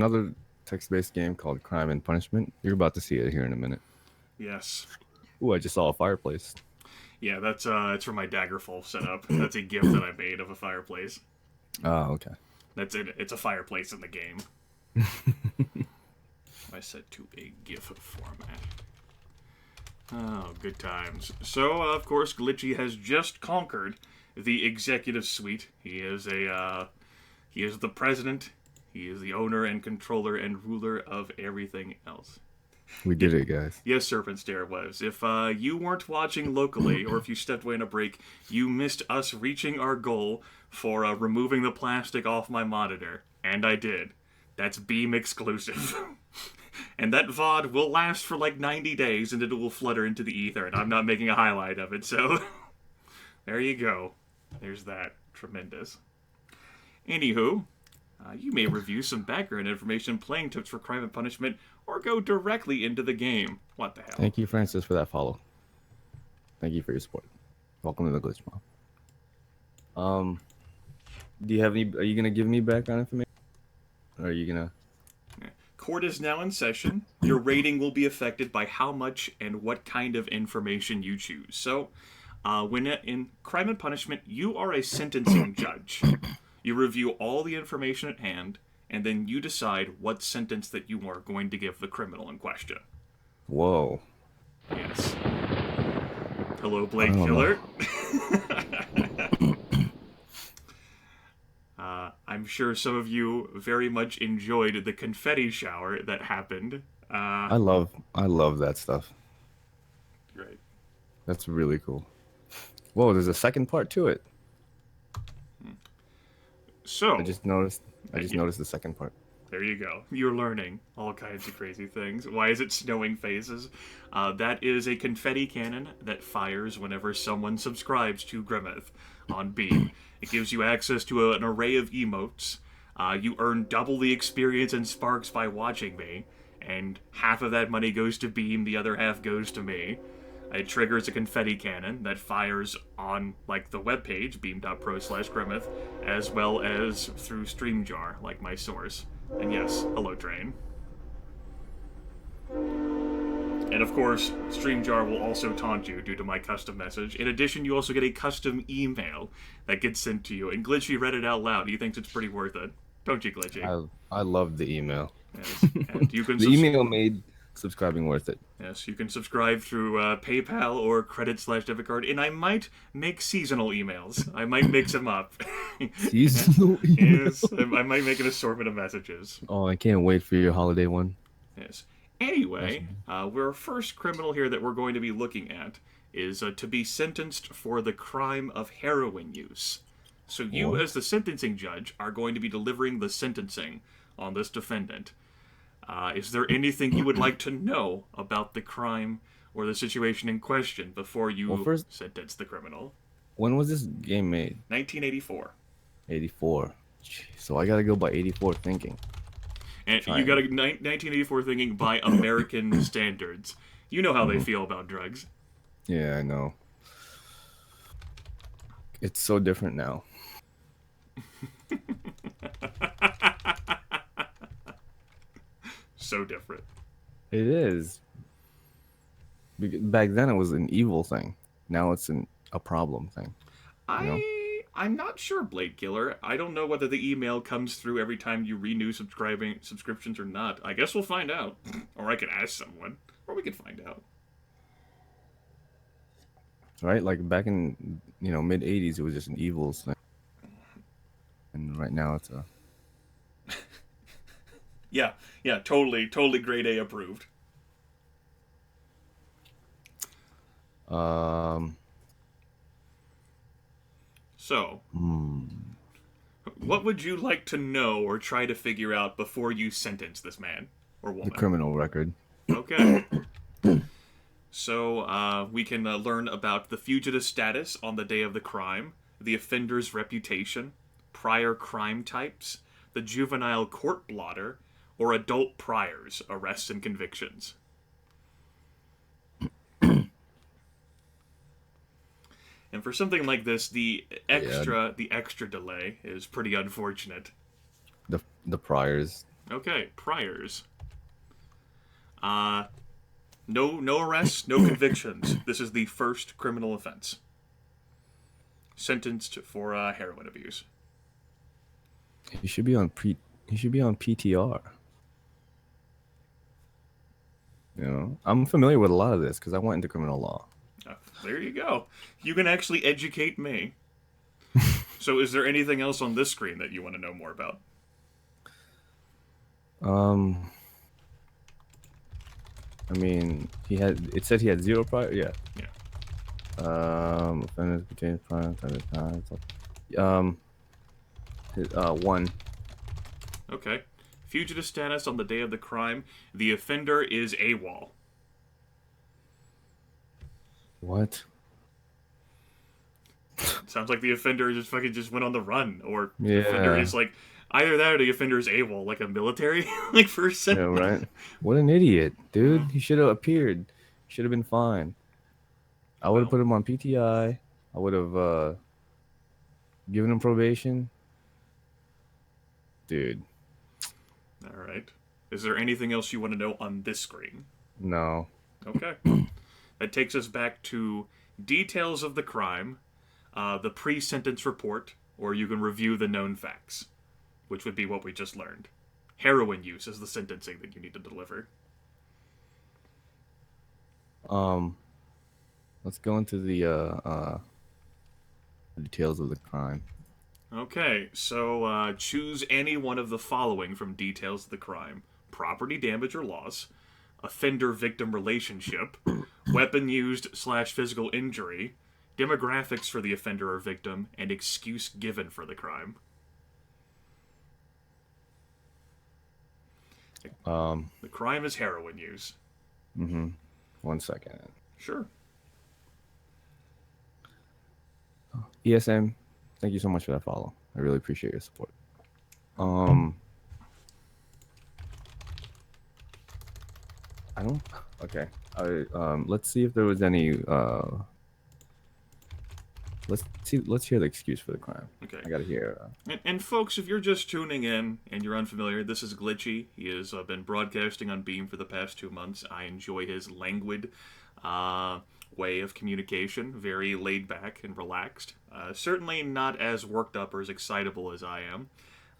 Another text-based game called Crime and Punishment. You're about to see it here in a minute. Yes. Ooh, I just saw a fireplace. Yeah, that's it's for my Daggerfall setup. That's a gift that I made of a fireplace. Oh, okay. That's it. It's a fireplace in the game. I set to a GIF format. Oh, good times. So, of course, Glitchy has just conquered the executive suite. He is the president. He is the owner and controller and ruler of everything else. We Yeah, did it, guys. yes, Serpent Stare was. If you weren't watching locally, or if you stepped away on a break, you missed us reaching our goal for removing the plastic off my monitor. And I did. That's Beam exclusive. And that VOD will last for like 90 days and it will flutter into the ether, and I'm not making a highlight of it, so there you go. There's that. Tremendous. Anywho, you may review some background information, playing tips for Crime and Punishment, or go directly into the game. What the hell? Thank you, Francis, for that follow. Thank you for your support. Welcome to the Glitch Mob. Do you have any? Are you gonna give me background information? Or are you gonna? Court is now in session. Your rating will be affected by how much and what kind of information you choose. So, when in Crime and Punishment, you are a sentencing judge. You review all the information at hand, and then you decide what sentence that you are going to give the criminal in question. Whoa. Yes. Hello, I Blake don't Killer. know. I'm sure some of you very much enjoyed the confetti shower that happened. I love that stuff. Great. That's really cool. Whoa, there's a second part to it. So, I just noticed. I just yeah. noticed the second part. There you go. You're learning all kinds of crazy things. Why is it snowing faces? That is a confetti cannon that fires whenever someone subscribes to Grimith on Beam. It gives you access to an array of emotes. You earn double the experience and sparks by watching me, and half of that money goes to Beam, the other half goes to me. It triggers a confetti cannon that fires on, like, the webpage, beam.pro/Grimith, as well as through StreamJar, like my source. And yes, hello, Drain. And of course, StreamJar will also taunt you due to my custom message. In addition, you also get a custom email that gets sent to you. And Glitchy read it out loud. He thinks it's pretty worth it. Don't you, Glitchy? I love the email. Yes. And you can The email made subscribing worth it. Yes, you can subscribe through PayPal or credit/debit card, and I might make seasonal emails. I might mix them up. Seasonal email. Yes, I might make an assortment of messages. Oh, I can't wait for your holiday one. Yes. Anyway, our first criminal here that we're going to be looking at is to be sentenced for the crime of heroin use. So you, What? as the sentencing judge, are going to be delivering the sentencing on this defendant. Is there anything you would like to know about the crime or the situation in question before you Well, first, sentence the criminal? when was this game made? 1984. 84. So I gotta go by 84 thinking. And you Trying. got a 1984 thinking by American standards. You know how they feel about drugs. Yeah, I know. It's so different now. So different. It is. Back then it was an evil thing. Now it's a problem thing. You know? I'm not sure, Blade Killer. I don't know whether the email comes through every time you renew subscriptions or not. I guess we'll find out. Or I could ask someone. Or we could find out. Right? Like back in mid 80s, it was just an evil thing, and right now it's a. Yeah, totally grade A approved. Um. So, what would you like to know or try to figure out before you sentence this man or The woman? criminal record. Okay. So, we can learn about the fugitive status on the day of the crime, the offender's reputation, prior crime types, the juvenile court blotter, or adult priors, arrests and convictions. And for something like this, the extra delay is pretty unfortunate. The priors. Okay, priors. Uh, no arrests, no convictions. This is the first criminal offense. Sentenced for heroin abuse. He should be on He should be on PTR. You know, I'm familiar with a lot of this because I went into criminal law. There you go. You can actually educate me. So, is there anything else on this screen that you want to know more about? Um, I mean, he had. It said he had zero prior. Yeah. Yeah. Offenders between prior time. Um, one. Okay. Fugitive status on the day of the crime. The offender is AWOL. What? Sounds like the offender just fucking just went on the run, or the offender Yeah. is like either that or the offender is AWOL, like a military like first Yeah. sentence. Right. What an idiot, dude. He should have appeared. Should have been fine. I would have Well, put him on PTI. I would have given him probation. Dude, all right. Is there anything else you want to know on this screen? no. Okay. That takes us back to details of the crime, the pre-sentence report, or you can review the known facts, which would be what we just learned. Heroin use is the sentencing that you need to deliver. Um, let's go into the details of the crime. Okay, so choose any one of the following from details of the crime: property damage or loss, offender victim relationship, weapon used slash physical injury, demographics for the offender or victim, and excuse given for the crime. Um, The crime is heroin use. mm-hmm. 1 second. Sure. ESM, thank you so much for that follow. I really appreciate your support. Um, I don't. Okay. Let's see if there was any. Let's hear the excuse for the crime. Okay. I gotta hear. And folks, if you're just tuning in and you're unfamiliar, this is Glitchy. He has been broadcasting on Beam for the past 2 months. I enjoy his languid way of communication, very laid back and relaxed. Certainly not as worked up or as excitable as I am.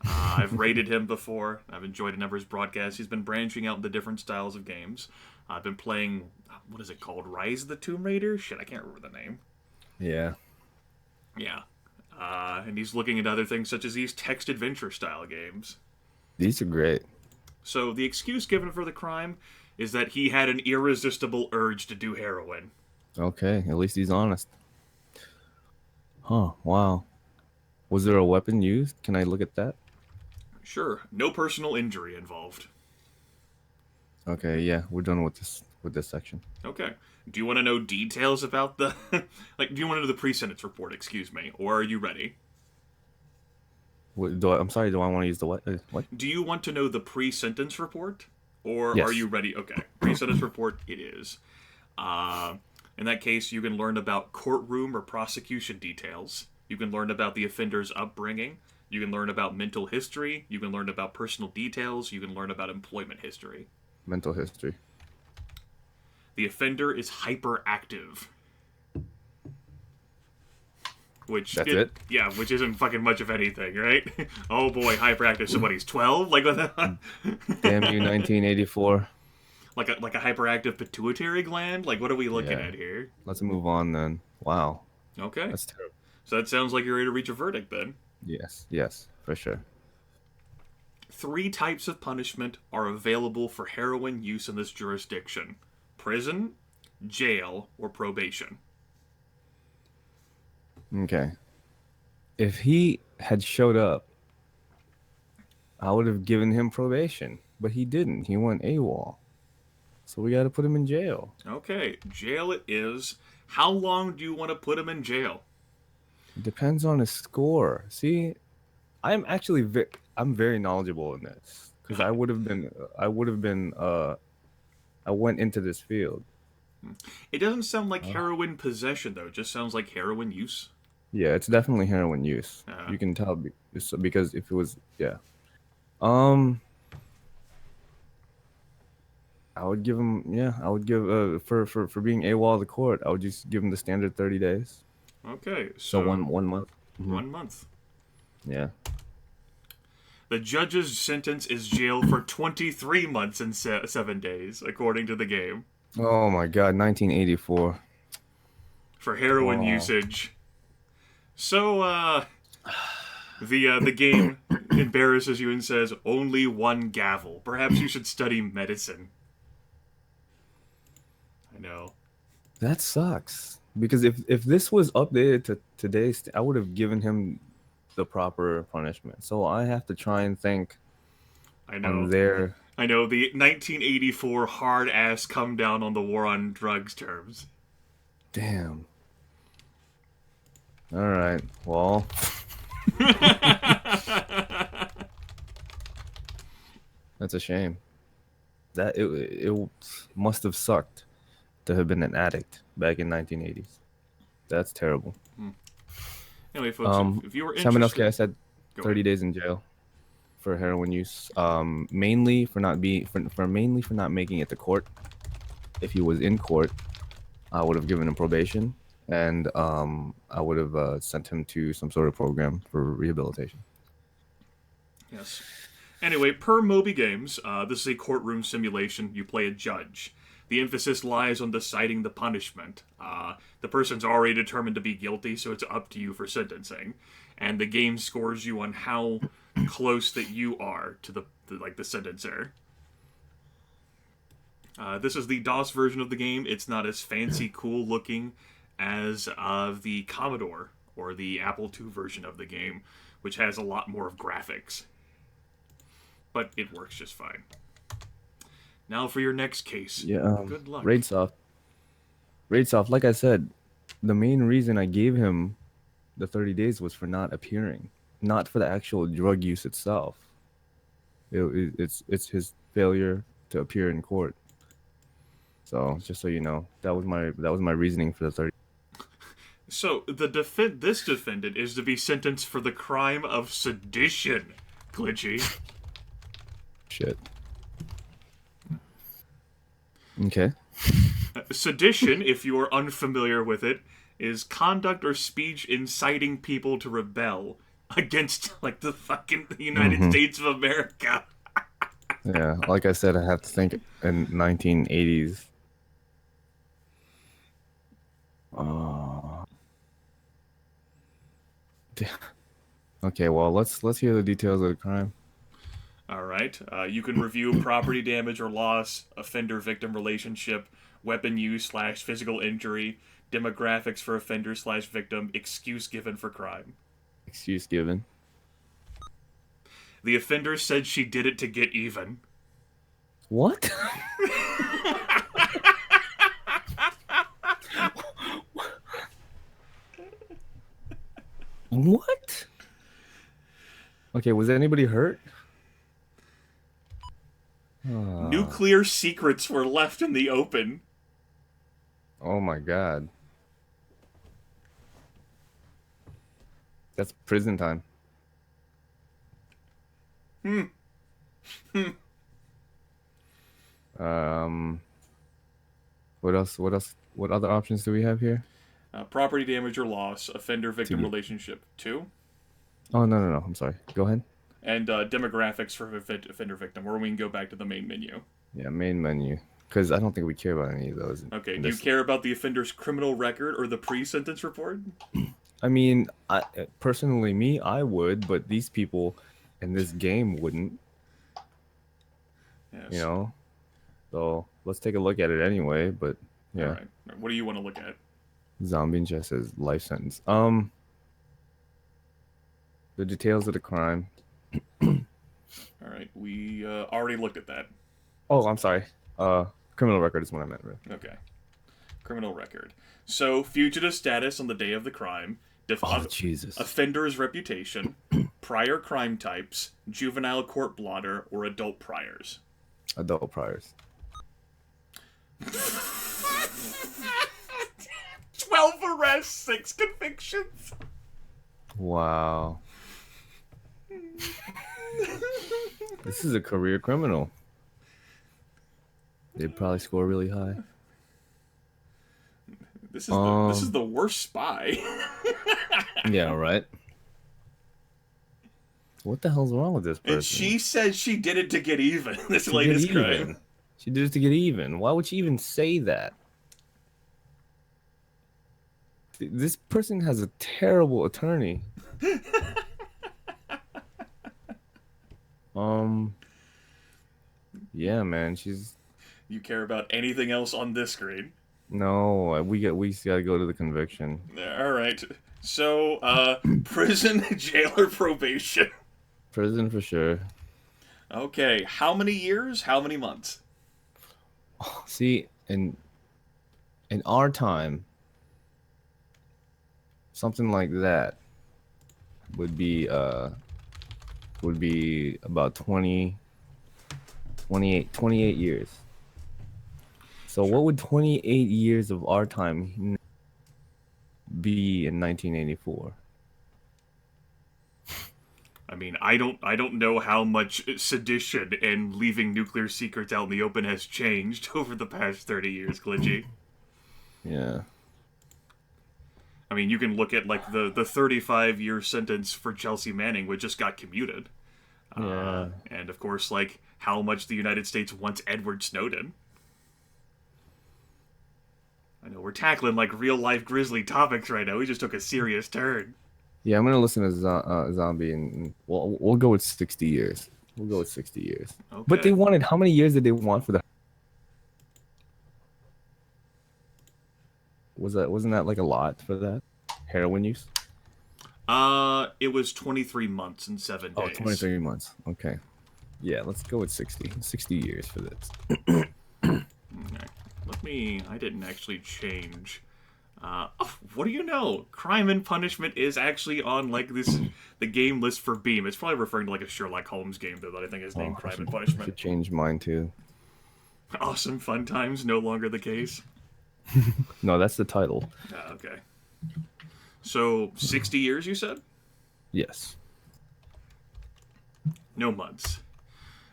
I've rated him before. I've enjoyed a number of his broadcasts. He's been branching out into different styles of games. I've been playing, what is it called? Rise of the Tomb Raider? Shit, I can't remember the name. Yeah. Yeah. And he's looking at other things such as these text adventure style games. These are great. So the excuse given for the crime is that he had an irresistible urge to do heroin. Okay. At least he's honest. Huh. Wow. Was there a weapon used? Can I look at that? Sure, no personal injury involved. Okay. Yeah. We're done with this section. Okay. Do you want to know details about the like? Do you want to know the pre-sentence report? Excuse me, or are you ready? I'm sorry. Do I want to use the what? What? Do you want to know the pre-sentence report, or are Yes. you ready? Okay, pre-sentence report. It is. Uh, in that case, you can learn about courtroom or prosecution details. You can learn about the offender's upbringing. You can learn about mental history. You can learn about personal details. You can learn about employment history. Mental history. The offender is hyperactive. Which That's it? Yeah, which isn't fucking much of anything, right? Oh boy, hyperactive. So what? He's 12. Like what? Damn you, 1984. like a hyperactive pituitary gland. Like what are we looking Yeah. at here? Let's move on then. Wow. Okay, That's terrible. so that sounds like you're ready to reach a verdict then. Yes. Yes. For sure. 3 types of punishment are available for heroin use in this jurisdiction: prison, jail, or probation. Okay. If he had showed up, I would have given him probation, but he didn't. He went AWOL. So we got to put him in jail. Okay, jail it is. How long do you want to put him in jail? It depends on his score. See, I'm very knowledgeable in this because I went into this field. It doesn't sound like heroin possession though. It just sounds like heroin use. Yeah, it's definitely heroin use. Uh, You can tell because if it was, yeah. Um, I would give him, yeah, I would give for being AWOL of the court, I would just give him the standard 30 days. Okay, So so one month. 1 month. Yeah. The judge's sentence is jail for 23 months and 7 days, according to the game, Oh my God, 1984. for heroin Oh. usage. So, the game embarrasses you and says only one gavel. Perhaps you should study medicine. I know. That sucks. Because if this was updated to today's, I would have given him the proper punishment. So I have to try and think I on know. their I know the 1984 hard ass come down on the war on drugs terms. damn. All right. Well, that's a shame. That it must have sucked to have been an addict back in 1980s. That's terrible. Anyway, folks, if you were Samenowski, I interested, said go 30 ahead. days in jail for heroin use. Mainly for not being for mainly for not making it to court. If he was in court, I would have given him probation, and I would have sent him to some sort of program for rehabilitation. Yes. Anyway, per Moby Games, this is a courtroom simulation. You play a judge. The emphasis lies on deciding the punishment. The person's already determined to be guilty, so it's up to you for sentencing. And the game scores you on how close that you are to the sentencer. This is the DOS version of the game. It's not as fancy, cool looking as the Commodore or the Apple II version of the game, which has a lot more of graphics. But it works just fine. Now for your next case. Yeah. Good luck. Raid soft. Like I said, the main reason I gave him the 30 days was for not appearing, not for the actual drug use itself. It's his failure to appear in court. So just so you know, that was my reasoning for the 30. So this defendant is to be sentenced for the crime of sedition. Glitchy. Shit. Okay. Sedition, if you are unfamiliar with it, is conduct or speech inciting people to rebel against, like, the fucking United States of America. Yeah, like I said, I have to think in 1980s. Okay, well, let's hear the details of the crime. All right. You can review property damage or loss, offender-victim relationship, weapon use / physical injury, demographics for offender / victim, excuse given for crime. Excuse given. The offender said she did it to get even. What? What? Okay, was anybody hurt? Nuclear secrets were left in the open. Oh my God. That's prison time. Um, what else? What else? What other options do we have here? Property damage or loss, offender-victim Two. relationship, 2. Oh, no. I'm sorry. Go ahead. And demographics for offender-victim, or we can go back to the main menu. Yeah, main menu. Because I don't think we care about any of those. Okay, do you care about the offender's criminal record or the pre-sentence report? I mean, personally, me, I would, but these people in this game wouldn't. Yes. You know. So let's take a look at it anyway. But yeah, All right. What do you want to look at? Zombie just says life sentence. The details of the crime. All right, we already looked at that. Oh, I'm sorry. Criminal record is what I meant. Right? Okay. Criminal record. So, fugitive status on the day of the crime. Oh, Jesus. Offender's reputation. Prior crime types. Juvenile court blotter. Or adult priors. Adult priors. 12 arrests, 6 convictions. Wow. This is a career criminal. They'd probably score really high. This is Um, the worst spy. yeah, right. What the hell's wrong with this And person? she said she did it to get even. This To get latest crime. even. She did it to get even. Why would she even say that? This person has a terrible attorney. Um, yeah, man. She's You care about anything else on this screen? no. We gotta go to the conviction. All right. So, prison, jail, or probation? Prison for sure. Okay. How many years? How many months? See, in our time, something like that would be about 28 years. So Sure. what would 28 years of our time be in 1984? I mean, I don't know how much sedition and leaving nuclear secrets out in the open has changed over the past 30 years, Glitchy. Yeah. I mean, you can look at like the 35-year sentence for Chelsea Manning, which just got commuted, Yeah. and of course, like how much the United States wants Edward Snowden. I know we're tackling like real life grisly topics right now. We just took a serious turn. Yeah, I'm gonna listen to Zombie, and we'll go with 60 years. We'll go with 60 years. But they Okay. wanted how many years did they want for the? Wasn't that like a lot for that heroin use? It was 23 months and seven Oh, days. 23 months. Okay. Yeah, let's go with 60. 60 years for this. Okay. I didn't actually change. Oh, what do you know? Crime and Punishment is actually on like the game list for Beam. It's probably referring to like a Sherlock Holmes game though that I think is named Oh, Crime and I Punishment. should change mine too. Awesome fun times, no longer the case. No, that's the title. Okay. So 60 years, you said? Yes. No months.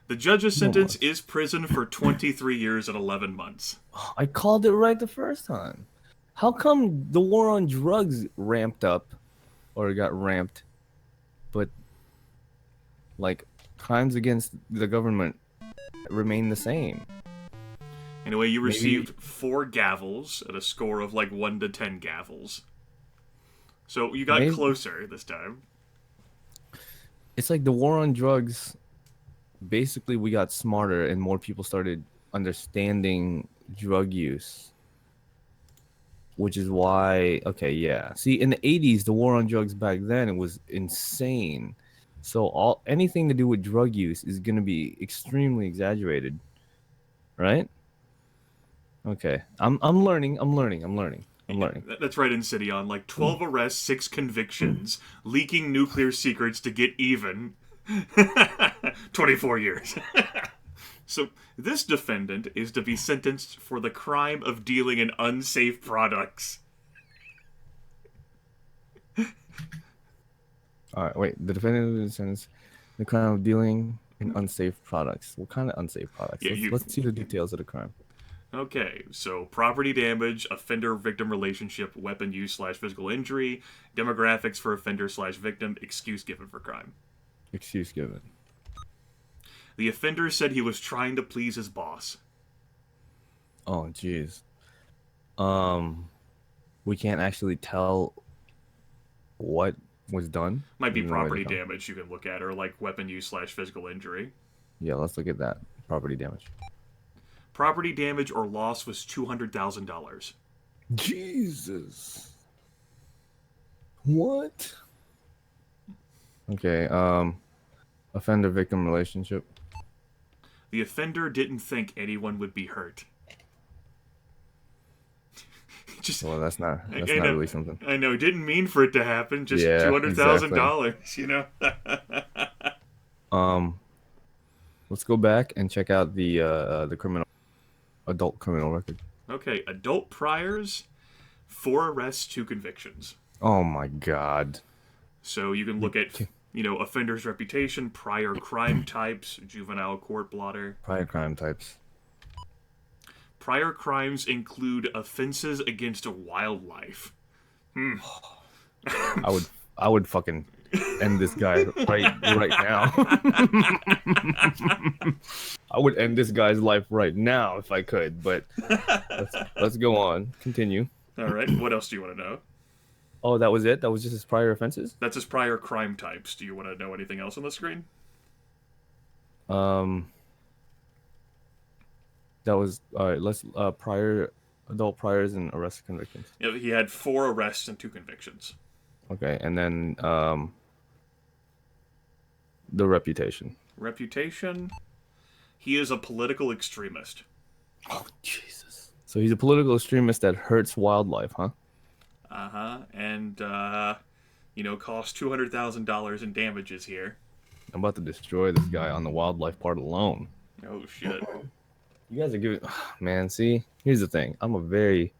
The judge's No sentence months. is prison for 23 years and 11 months. I called it right the first time. How come the war on drugs ramped up or got ramped, but like crimes against the government remain the same? Anyway, you Maybe received 4 gavels at a score of like 1 to 10 gavels. So you got maybe closer this time. it's like the war on drugs. Basically, we got smarter and more people started understanding drug use, which is why, okay, yeah. See, in the 80s, the war on drugs back then, it was insane. So all anything to do with drug use is going to be extremely exaggerated, right? Okay. I'm learning. I'm learning. I'm learning. I'm Yeah, learning. that's right, Insidion. Like 12 arrests, 6 convictions, leaking nuclear secrets to get even. 24 years. So, this defendant is to be sentenced for the crime of dealing in unsafe products. All right, wait. The defendant is sentenced the crime of dealing in unsafe products. What kind of unsafe products? Yeah, Let's you. let's see the details of the crime. Okay, so property damage, offender victim relationship, weapon use slash physical injury, demographics for offender slash victim, excuse given for crime. Excuse given. The offender said he was trying to please his boss. Oh, jeez. Um, we can't actually tell what was done. Might be There's no way to property tell. damage you can look at, or like weapon use slash physical injury. Yeah, let's look at that. Property damage. Property damage or loss was $200,000. Jesus. What? Okay, offender victim relationship. The offender didn't think anyone would be hurt. Just, Well, that's I not know, really something. I know, didn't mean for it to happen. Just two Yeah, hundred thousand exactly. dollars, you know. Um, let's go back and check out the criminal adult criminal record. Okay, adult priors, 4 arrests, 2 convictions. Oh my God. So you can look at, offender's reputation, prior crime types, juvenile court blotter. Prior crime types. Prior crimes include offenses against wildlife. I would I would fucking end this guy right now. I would end this guy's life right now if I could, but let's go on. Continue. All right. What else do you want to know? Oh, that was it? That was just his prior offenses? That's his prior crime types. Do you want to know anything else on the screen? Um that was all right, let's prior adult priors and arrest convictions. You know, he had 4 arrests and 2 convictions. Okay, and then the reputation. Reputation. He is a political extremist. Oh, Jesus. So he's a political extremist that hurts wildlife, huh? And, cost $200,000 in damages here. I'm about to destroy this guy on the wildlife part alone. Oh, shit. You guys are giving, man. See, here's the thing. I'm a very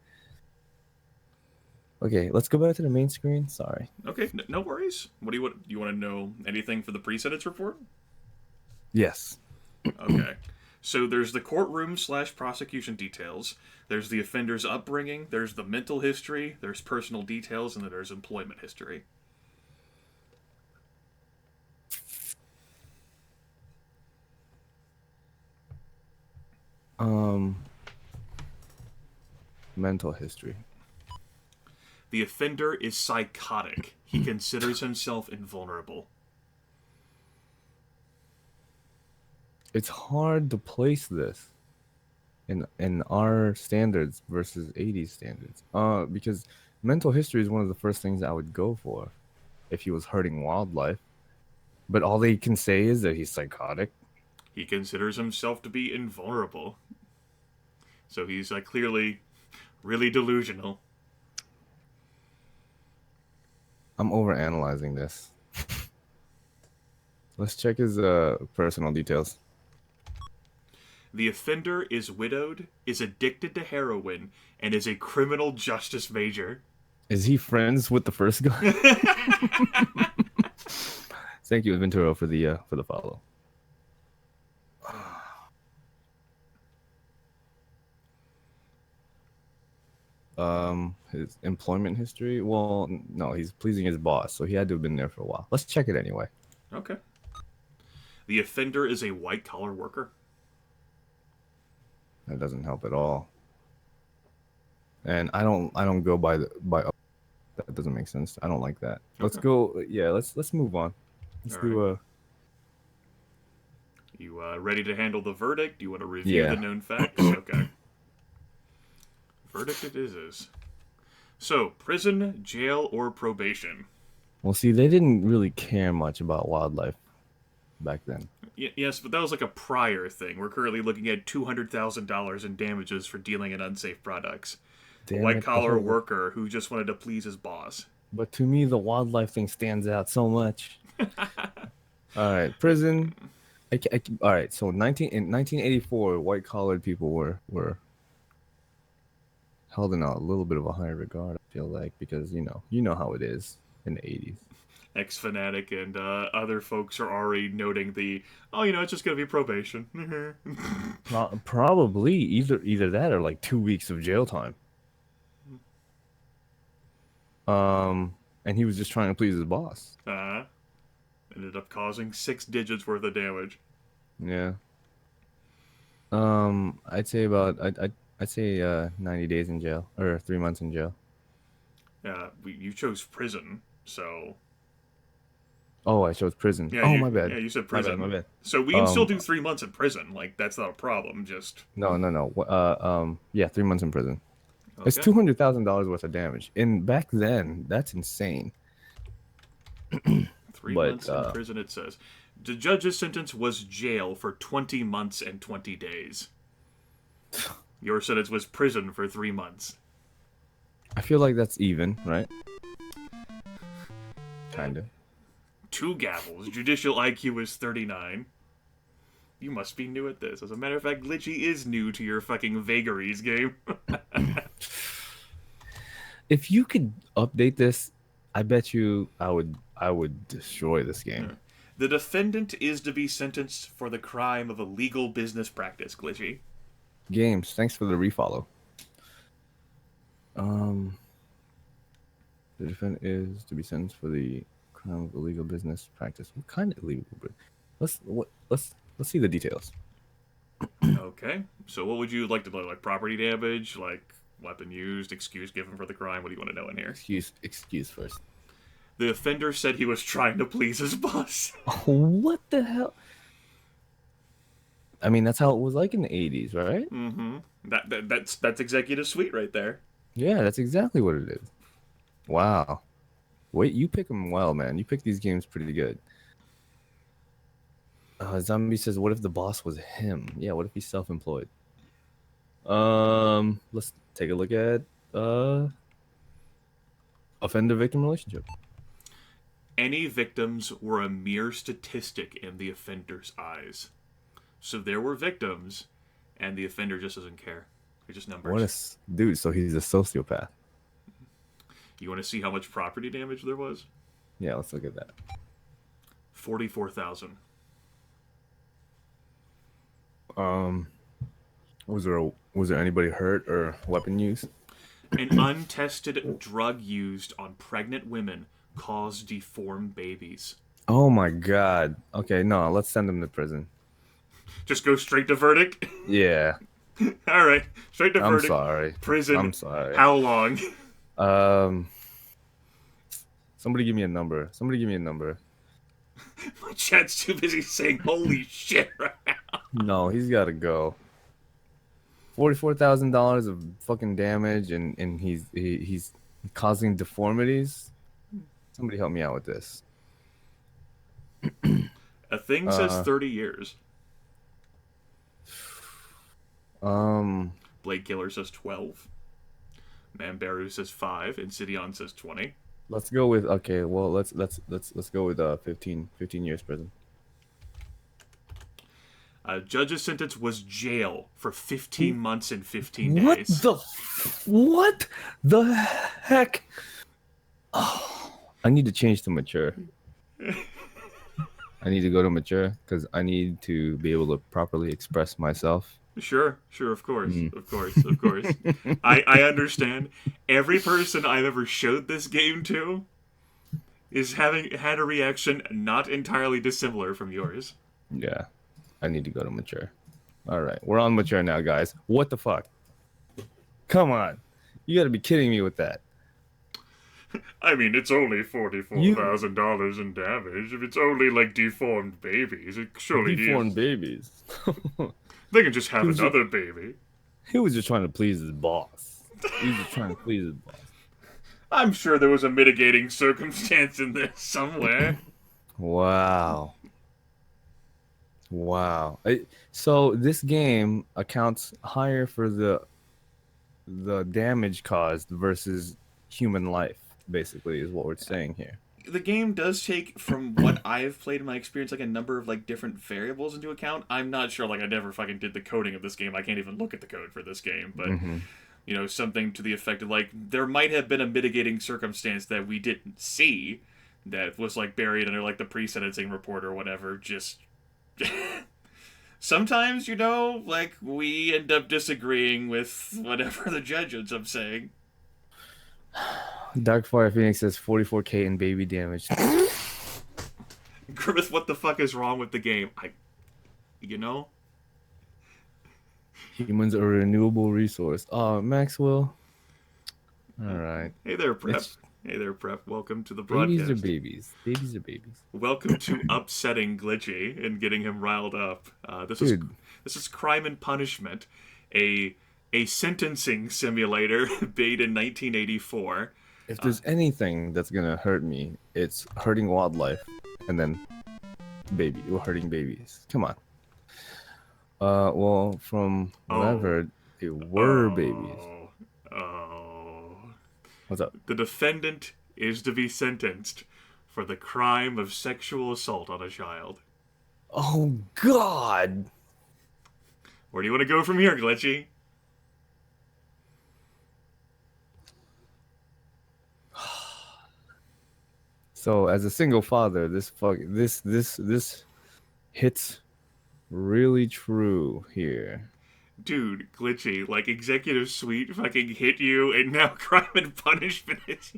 okay. Let's go back to the main screen. Sorry. Okay, no worries. What do you want? You want to know anything for the pre-sentence report? Yes. Okay. So there's the courtroom/prosecution details. There's the offender's upbringing. There's the mental history. There's personal details, and then there's employment history. Mental history. The offender is psychotic. He considers himself invulnerable. It's hard to place this in our standards versus 80s standards. Because mental history is one of the first things I would go for if he was hurting wildlife. But all they can say is that he's psychotic. He considers himself to be invulnerable. So he's clearly really delusional. I'm overanalyzing this. Let's check his personal details. The offender is widowed, is addicted to heroin, and is a criminal justice major. Is he friends with the first guy? Thank you, Venturo, for the follow. His employment history. Well, no, he's pleasing his boss, so he had to have been there for a while. Let's check it anyway. Okay. The offender is a white-collar worker. That doesn't help at all. And I don't go by that doesn't make sense. I don't like that. Let's go. Yeah, let's move on. Let's All do right. You ready to handle the verdict? Do you want to review Yeah. the known facts? Okay. Verdict it is. So, prison, jail, or probation? Well, see, they didn't really care much about wildlife back then. Yes, but that was a prior thing. We're currently looking at $200,000 in damages for dealing in unsafe products. Damn A it, white-collar the whole- worker who just wanted to please his boss. But to me, the wildlife thing stands out so much. All right, prison. All right, so in 1984, white-collared people were held in a little bit of a higher regard, I feel like, because you know how it is in the 80s. Ex-Fanatic and other folks are already noting it's just going to be probation. Probably either that or 2 weeks of jail time. And he was just trying to please his boss. Ended up causing 6 digits worth of damage. Yeah. I'd say I'd say 90 days in jail or 3 months in jail. You chose prison, so... Oh, I chose prison. Yeah, oh, my bad. Yeah, you said prison. My bad. So we can still do 3 months in prison. That's not a problem. Just No. Yeah, 3 months in prison. okay. It's $200,000 worth of damage. And back then, that's insane. 3 months in prison, it says. The judge's sentence was jail for 20 months and 20 days. Your sentence was prison for 3 months. I feel like that's even, right? Kind of. 2 gavels. Judicial IQ is 39. You must be new at this. As a matter of fact, Glitchy is new to your fucking vagaries game. If you could update this, I bet you I would destroy this game. The defendant is to be sentenced for the crime of illegal business practice, Glitchy. Games, thanks for the refollow. Um, the defendant is to be sentenced for the crime of illegal business practice. What kind of illegal? Let's see the details. Okay. So what would you like to know? Like property damage, like weapon used, excuse given for the crime? What do you want to know in here? Excuse first. The offender said he was trying to please his boss. What the hell? I mean, that's how it was like in the 80s, right? Mm-hmm. That's executive suite right there. Yeah, that's exactly what it is. Wow. Wait, you pick them well, man. You pick these games pretty good. Zombie says, "What if the boss was him? Yeah, what if he's self-employed?" Let's take a look at offender-victim relationship. Any victims were a mere statistic in the offender's eyes. So there were victims, and the offender just doesn't care. They're just What numbers. a dude. So he's a sociopath. You want to see how much property damage there was? Yeah, let's look at that. 44,000. Um, was there anybody hurt or weapon use? An untested drug used on pregnant women caused deformed babies. Oh my God. Okay, no, let's send him to prison. Just go straight to verdict? Yeah, All right, straight to I'm verdict. sorry. Prison. I'm sorry. How long? Um, somebody give me a number. Somebody give me a number. My chat's too busy saying holy shit right now. No, he's got to go. $44,000 of fucking damage, and he's causing deformities. Somebody help me out with this. A thing says Uh, 30 years. um, Blade Killer says 12. Mambaru says 5. Insidion says 20. let's go with okay. Well, let's go with 15 years prison. Judge's sentence was jail for 15 months and 15 What days. the heck? Oh, I need to change to mature. I need to go to mature because I need to be able to properly express myself. Sure, of course, of course. I understand. Every person I've ever showed this game to is having had a reaction not entirely dissimilar from yours. Yeah, I need to go to mature. All right, we're on mature now, guys. What the fuck? Come on, you got to be kidding me with that. I mean, it's only $44,000 in damage. If it's only like deformed babies, it surely Deformed is. babies. They can just have was another baby. He was just trying to please his boss. He was just trying to please his boss. I'm sure there was a mitigating circumstance in this somewhere. Wow. Wow. So this game accounts higher for the damage caused versus human life, basically, is what we're saying here. The game does take, from what I've played in my experience, like a number of like different variables into account. I'm not sure, like I never fucking did the coding of this game. I can't even look at the code for this game, but Mm-hmm. you know, something to the effect of like there might have been a mitigating circumstance that we didn't see that was like buried under like the pre-sentencing report or whatever. Just sometimes, you know, like we end up disagreeing with whatever the judge ends up saying. Darkfire Phoenix says 44K in baby damage. Grimith, what the fuck is wrong with the game? You know, Humans are a renewable resource. Oh, Maxwell. All right. hey there, Prep. It's Hey there, Prep. Welcome to the babies are broadcast. babies. Babies are babies. Welcome to upsetting Glitchy and getting him riled up. Dude, This is Crime and Punishment, a sentencing simulator made in 1984. if there's anything that's gonna hurt me, it's hurting wildlife and then we're hurting babies. Come on. Well, from what I've Oh, heard, they were babies. oh. What's up? The defendant is to be sentenced for the crime of sexual assault on a child. Oh God! Where do you want to go from here, Glitchy? So as a single father, this hits really true here. Dude, glitchy. Like executive suite fucking hit you, and now crime and punishment is.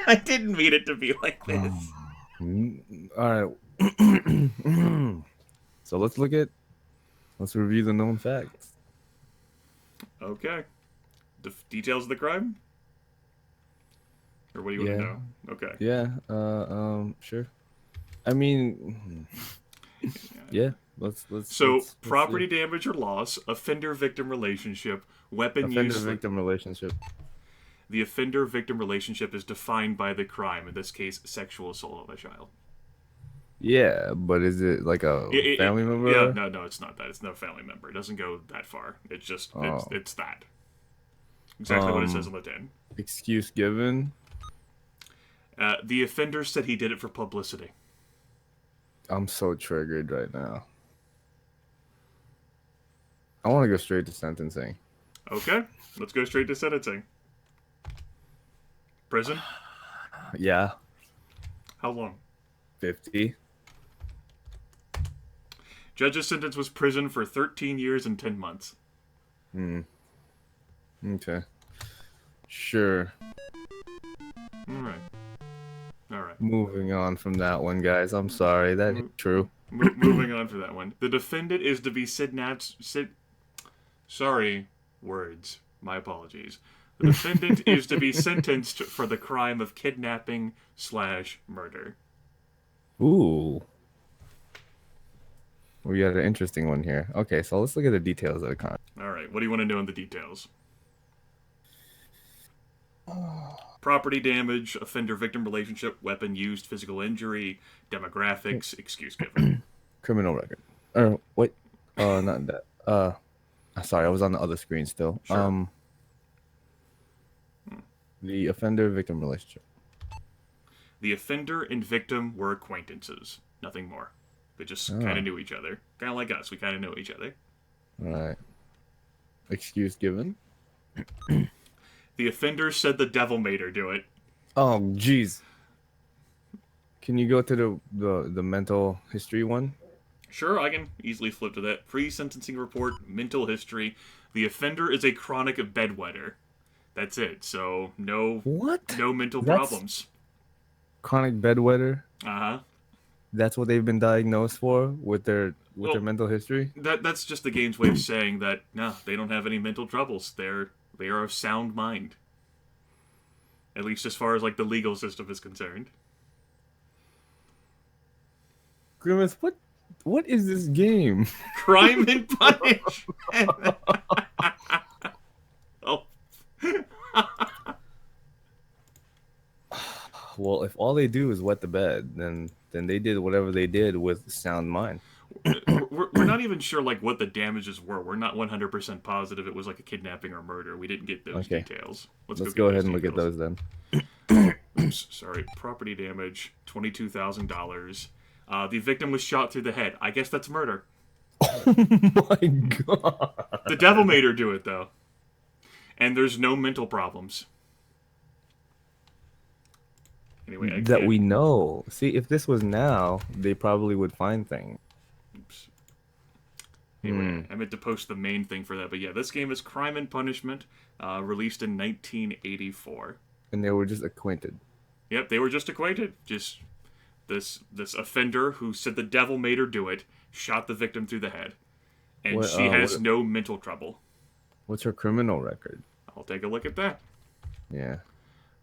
I didn't mean it to be like this. All right. So let's review the known facts. Okay. Details of the crime? Or what do you want to Yeah. know? Okay. Yeah. Sure. I mean, yeah. So, Let's see. property damage or loss, offender victim relationship, weapon Offender use. victim relationship. The offender victim relationship is defined by the crime, in this case, sexual assault of a child. Yeah, but is it like a family Yeah, member? no, it's not that. It's no family member. It doesn't go that far. It's just, Oh. it's that. Exactly what it says Um. on the tin. Excuse given. The offender said he did it for publicity. I'm so triggered right now. I want to go straight to sentencing. Okay, let's go straight to sentencing. Prison? Yeah, How long? 50. Judge's sentence was prison for 13 years and 10 months. Hmm. Okay. Sure. Alright. Alright. Moving on from that one, guys. I'm sorry. That is Mo- true. moving on for that one. The defendant is to be Sorry, words. My apologies. The defendant is to be sentenced for the crime of kidnapping/murder. Ooh. We got an interesting one here. Okay, so let's look at the details of the crime. Alright, what do you want to know in the details? Property damage, offender victim relationship, weapon used, physical injury, demographics, excuse given. Criminal record. Wait. Not that. Sorry, I was on the other screen still. Sure. The offender victim relationship. The offender and victim were acquaintances, nothing more. They just kind Oh, of knew each other. Kind of like us, we kind of know each other. right. Excuse given. The offender said the devil made her do it. Oh, jeez. Can you go to the mental history one? Sure, I can easily flip to that. Pre-sentencing report, mental history. The offender is a chronic bedwetter. That's it. So What? no mental That's problems. chronic bedwetter. Uh huh. That's what they've been diagnosed for with their Well, mental history. that's just the game's way of saying that no, they don't have any mental troubles. They are of sound mind. At least as far as like the legal system is concerned. Grimace, what is this game? Crime and punishment. Oh, Well, if all they do is wet the bed, then they did whatever they did with sound mind. we're not even sure like what the damages were. We're not 100% positive it was like a kidnapping or murder. We didn't get those Okay, details. let's Get go those ahead and look at details. those then. Oops, sorry. Property damage, $22,000. The victim was shot through the head. I guess that's murder. Oh my god! The devil made her do it though, and there's no mental problems. Anyway, I That can't. we know. See, if this was now, they probably would find things. Oops. Anyway, I meant to post the main thing for that, but yeah, this game is Crime and Punishment, released in 1984. And they were just acquainted. Yep, they were just acquainted. Just this offender who said the devil made her do it, shot the victim through the head, and What? she has no mental trouble. What's her criminal record? I'll take a look at that. Yeah.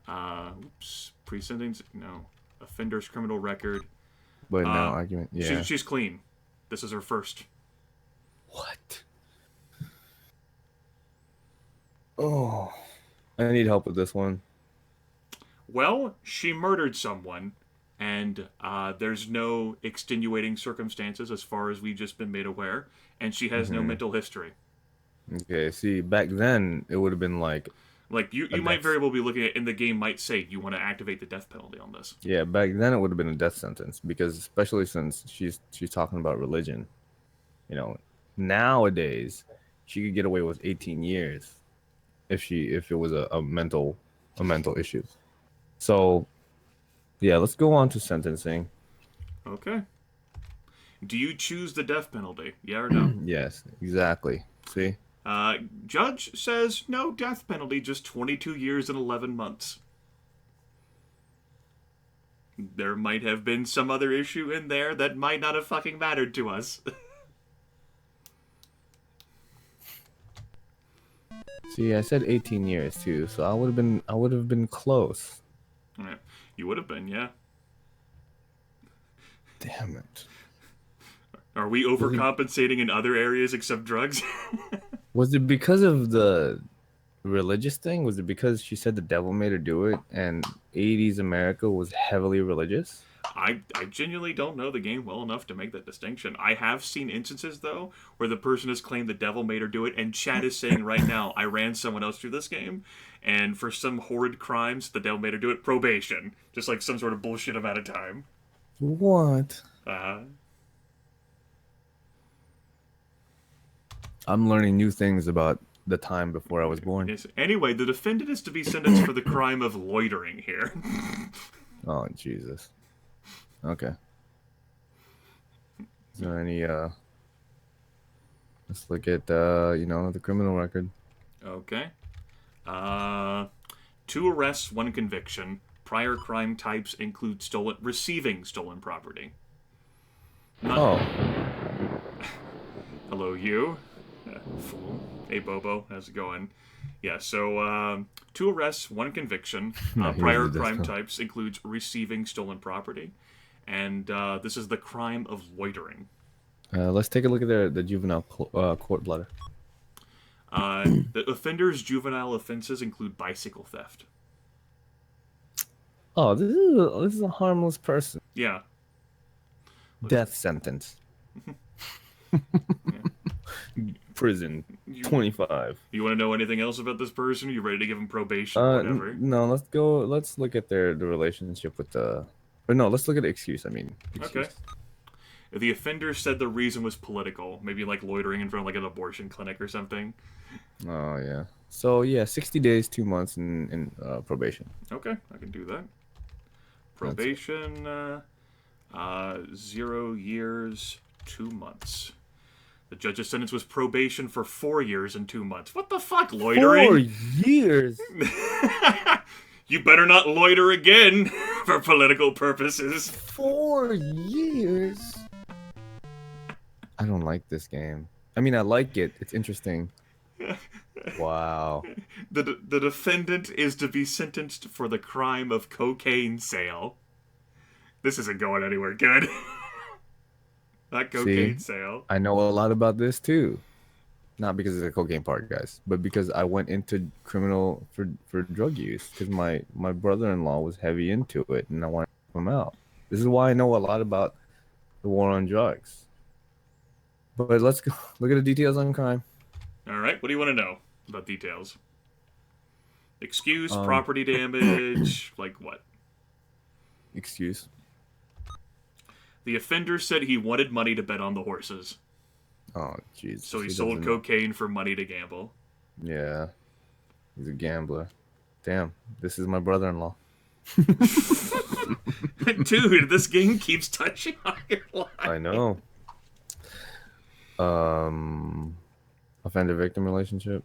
Oops. Pre-sentence? No. Offender's criminal record. But now argument. Yeah. She's clean. This is her first. What? Oh, I need help with this one. Well, she murdered someone, and there's no extenuating circumstances as far as we've just been made aware, and she has no mental history. Okay. See, back then it would have been like Like, a you might death. very well be looking at, and the game might say, you want to activate the death penalty on this. Yeah, back then it would have been a death sentence because especially since she's talking about religion. You know, nowadays she could get away with 18 years if it was a mental issue. So yeah, let's go on to sentencing. Okay. Do you choose the death penalty? Yeah or no? Yes, exactly. See? Uh, Judge says no death penalty, just 22 years and 11 months. There might have been some other issue in there that might not have fucking mattered to us. See, I said 18 years too, so I would have been close. Yeah, you would have been, yeah. Damn it. Are we Was it overcompensating in other areas except drugs? was it because of the religious thing? Was it because she said the devil made her do it and 80s America was heavily religious? I genuinely don't know the game well enough to make that distinction. I have seen instances, though, where the person has claimed the devil made her do it, and chat is saying right now, I ran someone else through this game, and for some horrid crimes, the devil made her do it, probation. Just like some sort of bullshit amount of time. What? Uh, I'm learning new things about the time before I was born. yes. Anyway, the defendant is to be sentenced for the crime of loitering here. Oh, Jesus. Okay. Is there any let's look at the criminal record. Okay. Uh, 2 arrests, 1 conviction. Prior crime types include receiving stolen property. Not. Oh, Hello, you. Fool. Hey, Bobo. How's it going? Yeah, so 2 arrests, 1 conviction. no, he was Prior the death crime penalty. types includes receiving stolen property. And this is the crime of loitering. Let's take a look at the juvenile court bladder. The offender's juvenile offenses include bicycle theft. Oh, this is a harmless person. Yeah. Death sentence. Prison. You, 25. you want to know anything else about this person? Are you ready to give him probation? Whatever. No, let's look at the relationship with the or no, let's look at the excuse. I mean, Okay. excuse. The offender said the reason was political, maybe like loitering in front of like an abortion clinic or something. Oh yeah. So yeah, 60 days, 2 months in probation. Okay, I can do that. That's it. Probation, 0 years, 2 months. The judge's sentence was probation for 4 years and 2 months. What the fuck, 4 loitering? years. You better not loiter again for political purposes. 4 years. I don't like this game. I mean, I like it. It's interesting. Wow. The defendant is to be sentenced for the crime of cocaine sale. This isn't going anywhere good. Not See, cocaine sale. I know a lot about this too. Not because of the cocaine part, guys, but because I went into criminal for drug use because my brother-in-law was heavy into it, and I wanted to help him out. This is why I know a lot about the war on drugs. But let's go look at the details on crime. All right, what do you want to know about details? Excuse, Um, property damage, like what? excuse. The offender said he wanted money to bet on the horses, Oh, Jesus. so he He sold doesn't know. cocaine for money to gamble. Yeah, he's a gambler. Damn, this is my brother-in-law. Dude, this game keeps touching on your life. I know. Offender-victim relationship.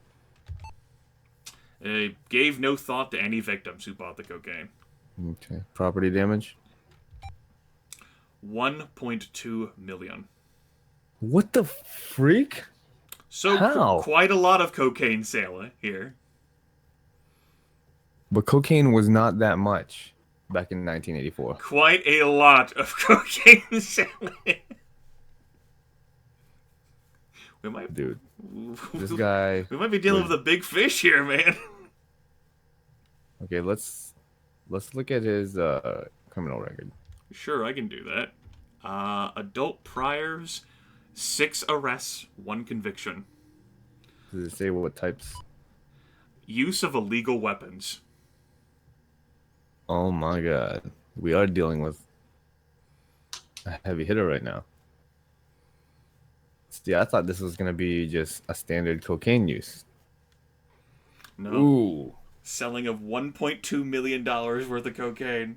Gave no thought to any victims who bought the cocaine. Okay. Property damage. 1.2 million. What the freak? So How? quite a lot of cocaine sale here. But cocaine was not that much back in 1984. Quite a lot of cocaine selling. We might, Dude, this guy we might be dealing was with a big fish here, man. okay. Let's look at his criminal record. Sure, I can do that. Adult priors, 6 arrests, 1 conviction. Does it say what types? Use of illegal weapons. Oh my God, we are dealing with a heavy hitter right now. See, I thought this was gonna be just a standard cocaine use. No. Ooh. Selling of $1.2 million worth of cocaine.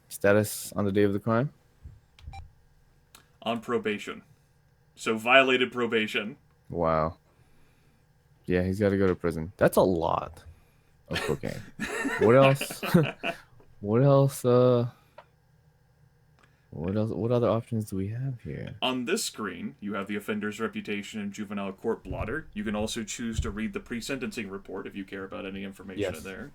Status on the day of the crime? On probation. So violated probation. Wow. Yeah, he's got to go to prison. That's a lot of cocaine. What else? What else? What else? What other options do we have here? On this screen, you have the offender's reputation and juvenile court blotter. You can also choose to read the pre-sentencing report if you care about any information in Yes, there.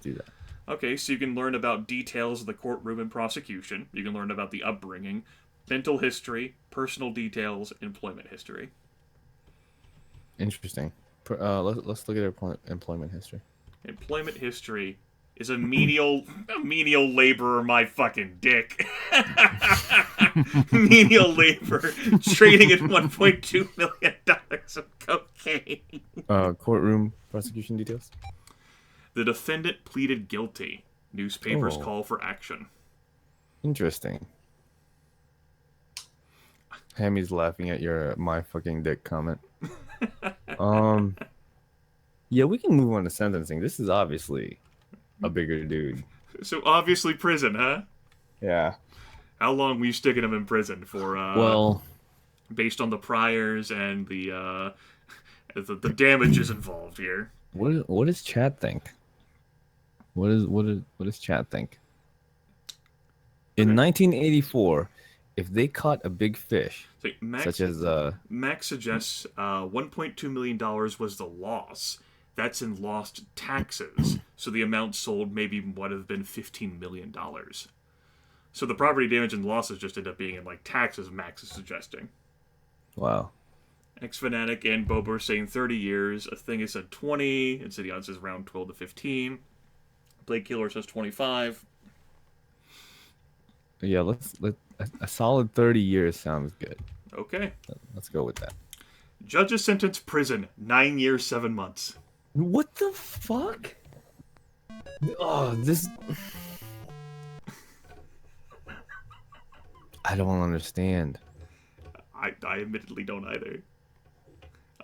do that. Okay, so you can learn about details of the courtroom and prosecution. You can learn about the upbringing, mental history, personal details, employment history. Interesting. Let's look at our employment history. Employment history is a menial laborer, my fucking dick. Menial labor trading at $1.2 million of cocaine. Courtroom prosecution details. The defendant pleaded guilty. Newspapers Oh, call for action. interesting. Hammy's laughing at your my fucking dick comment. Um, yeah, we can move on to sentencing. This is obviously a bigger dude. So obviously prison, huh? Yeah. How long were you sticking him in prison for? Well, Based on the priors and the damages involved here. what does Chad think? What does Chad think? In Okay. 1984, if they caught a big fish, So such Max as Max suggests $1.2 million was the loss. That's in lost taxes. So the amount sold maybe would have been $15 million. So the property damage and losses just end up being in like taxes. Max is suggesting. wow, X Fanatic and Bobo are saying 30 years. A thing is said 20. And City On says around 12 to 15. Blade Killer says 25. yeah, let a solid 30 years sounds good. Okay. Let's go with that. Judge's sentence prison 9 years 7 months. What the fuck? Oh, this. I don't understand. I admittedly don't either.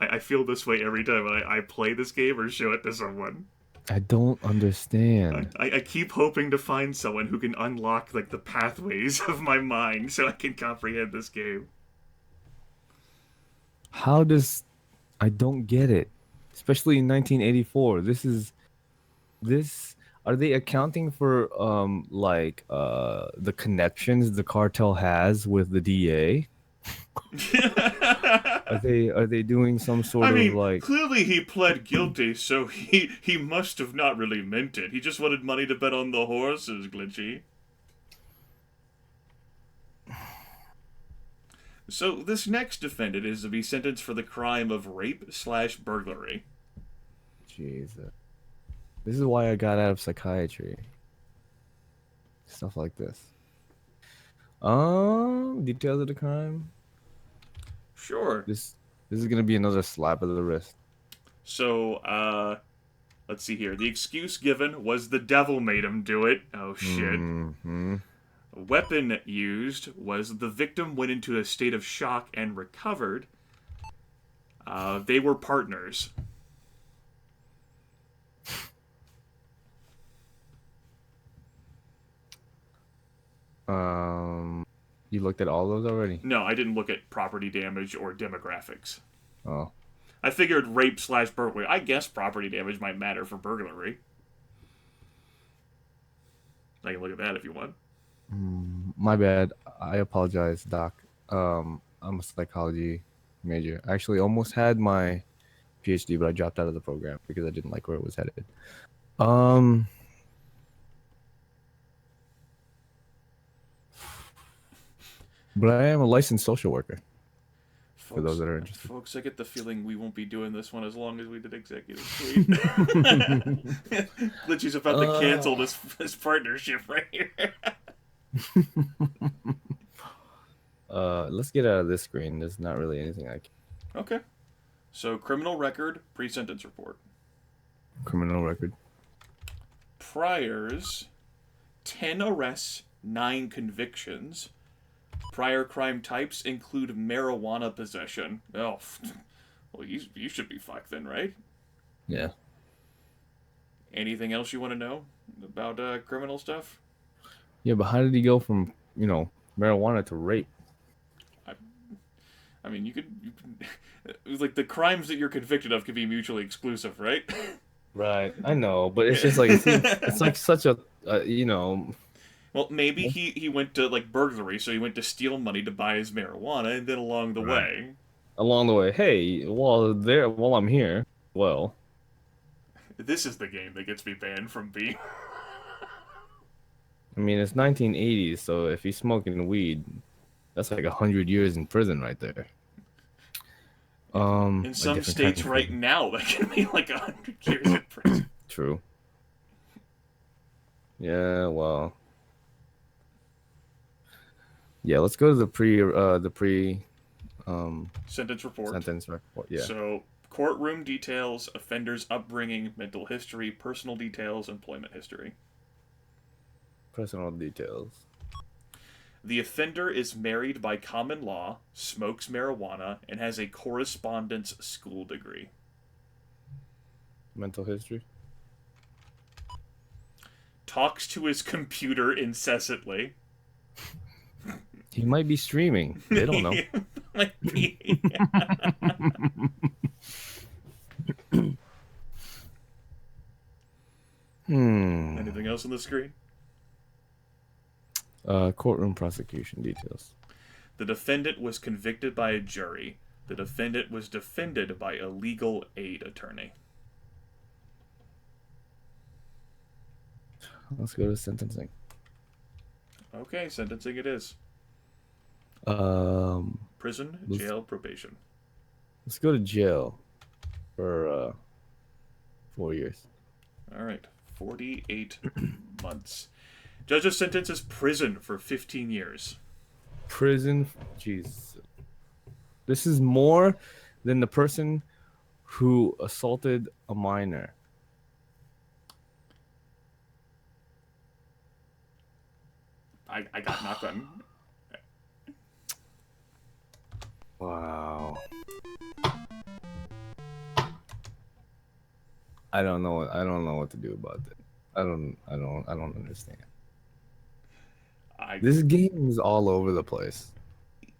I feel this way every time I play this game or show it to someone. I don't understand. I keep hoping to find someone who can unlock like the pathways of my mind so I can comprehend this game. How does I don't get it. Especially in 1984. This are they accounting for the connections the cartel has with the DA? Are they doing some I sort of mean, like clearly he pled guilty, so he must have not really meant it. He just wanted money to bet on the horses, Glitchy. So this next defendant is to be sentenced for the crime of rape/burglary. Jesus. This is why I got out of psychiatry. Stuff like this. Details of the crime. Sure. This is gonna be another slap of the wrist. So, let's see here. The excuse given was the devil made him do it. Oh shit. Hmm. Weapon used was the victim went into a state of shock and recovered. They were partners. You looked at all those already? No, I didn't look at property damage or demographics. Oh. I figured rape/burglary. I guess property damage might matter for burglary. I can look at that if you want. My bad. I apologize, Doc. I'm a psychology major. I actually almost had my PhD, but I dropped out of the program because I didn't like where it was headed. Um, but I am a licensed social worker. For those that are interested. Folks, I get the feeling we won't be doing this one as long as we did Executive Suite. Glitchy's about to cancel this partnership right here. Let's get out of this screen. There's not really anything I can. Okay. So, criminal record, pre-sentence report. Criminal record. Priors, 10 arrests, 9 convictions. Prior crime types include marijuana possession. Oh, well, you should be fucked then, right? Yeah. Anything else you want to know about criminal stuff? Yeah, but how did he go from, marijuana to rape? I, I mean, it was like the crimes that you're convicted of can be mutually exclusive, right? Right. I know, but it's just like it's Yeah. like such a Well, maybe he went to like burglary, so he went to steal money to buy his marijuana, and then along the right. way, Along the way. Hey, while I'm here, well, this is the game that gets me banned from B. I mean it's 1980s, so if he's smoking weed, that's like 100 years in prison right there. In A some different kind states of right prison. now, that can be like 100 years in prison. True. Yeah, well, yeah. Let's go to the pre Sentence report. sentence report. Yeah, So, courtroom details, offender's upbringing, mental history, personal details, employment history. personal details. The offender is married by common law, smokes marijuana, and has a correspondence school degree. Mental history. Talks to his computer incessantly. He might be streaming. They don't know. Might be. Hmm. Anything else on the screen? Courtroom prosecution details. The defendant was convicted by a jury. The defendant was defended by a legal aid attorney. Let's go to sentencing. Okay, sentencing it is. Um, Prison, let's jail, probation. let's go to jail for 4 years. All right, 48 months. Judge's sentence is prison for 15 years. Prison. Jeez, this is more than the person who assaulted a minor. I got nothing. Wow. I don't know what to do about that. I don't understand. I This game is all over the place.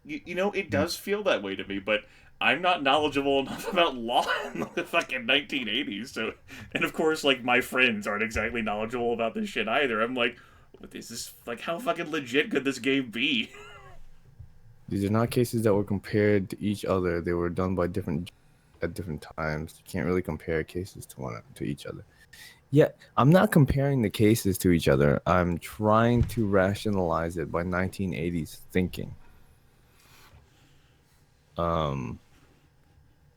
you know, it does feel that way to me, but I'm not knowledgeable enough about law in the fucking 1980s. So, and of course, like my friends aren't exactly knowledgeable about this shit either. I'm like, what is this? Like, how fucking legit could this game be? These are not cases that were compared to each other. They were done by different at different times. You can't really compare cases to each other. Yeah, I'm not comparing the cases to each other. I'm trying to rationalize it by 1980s thinking. Um,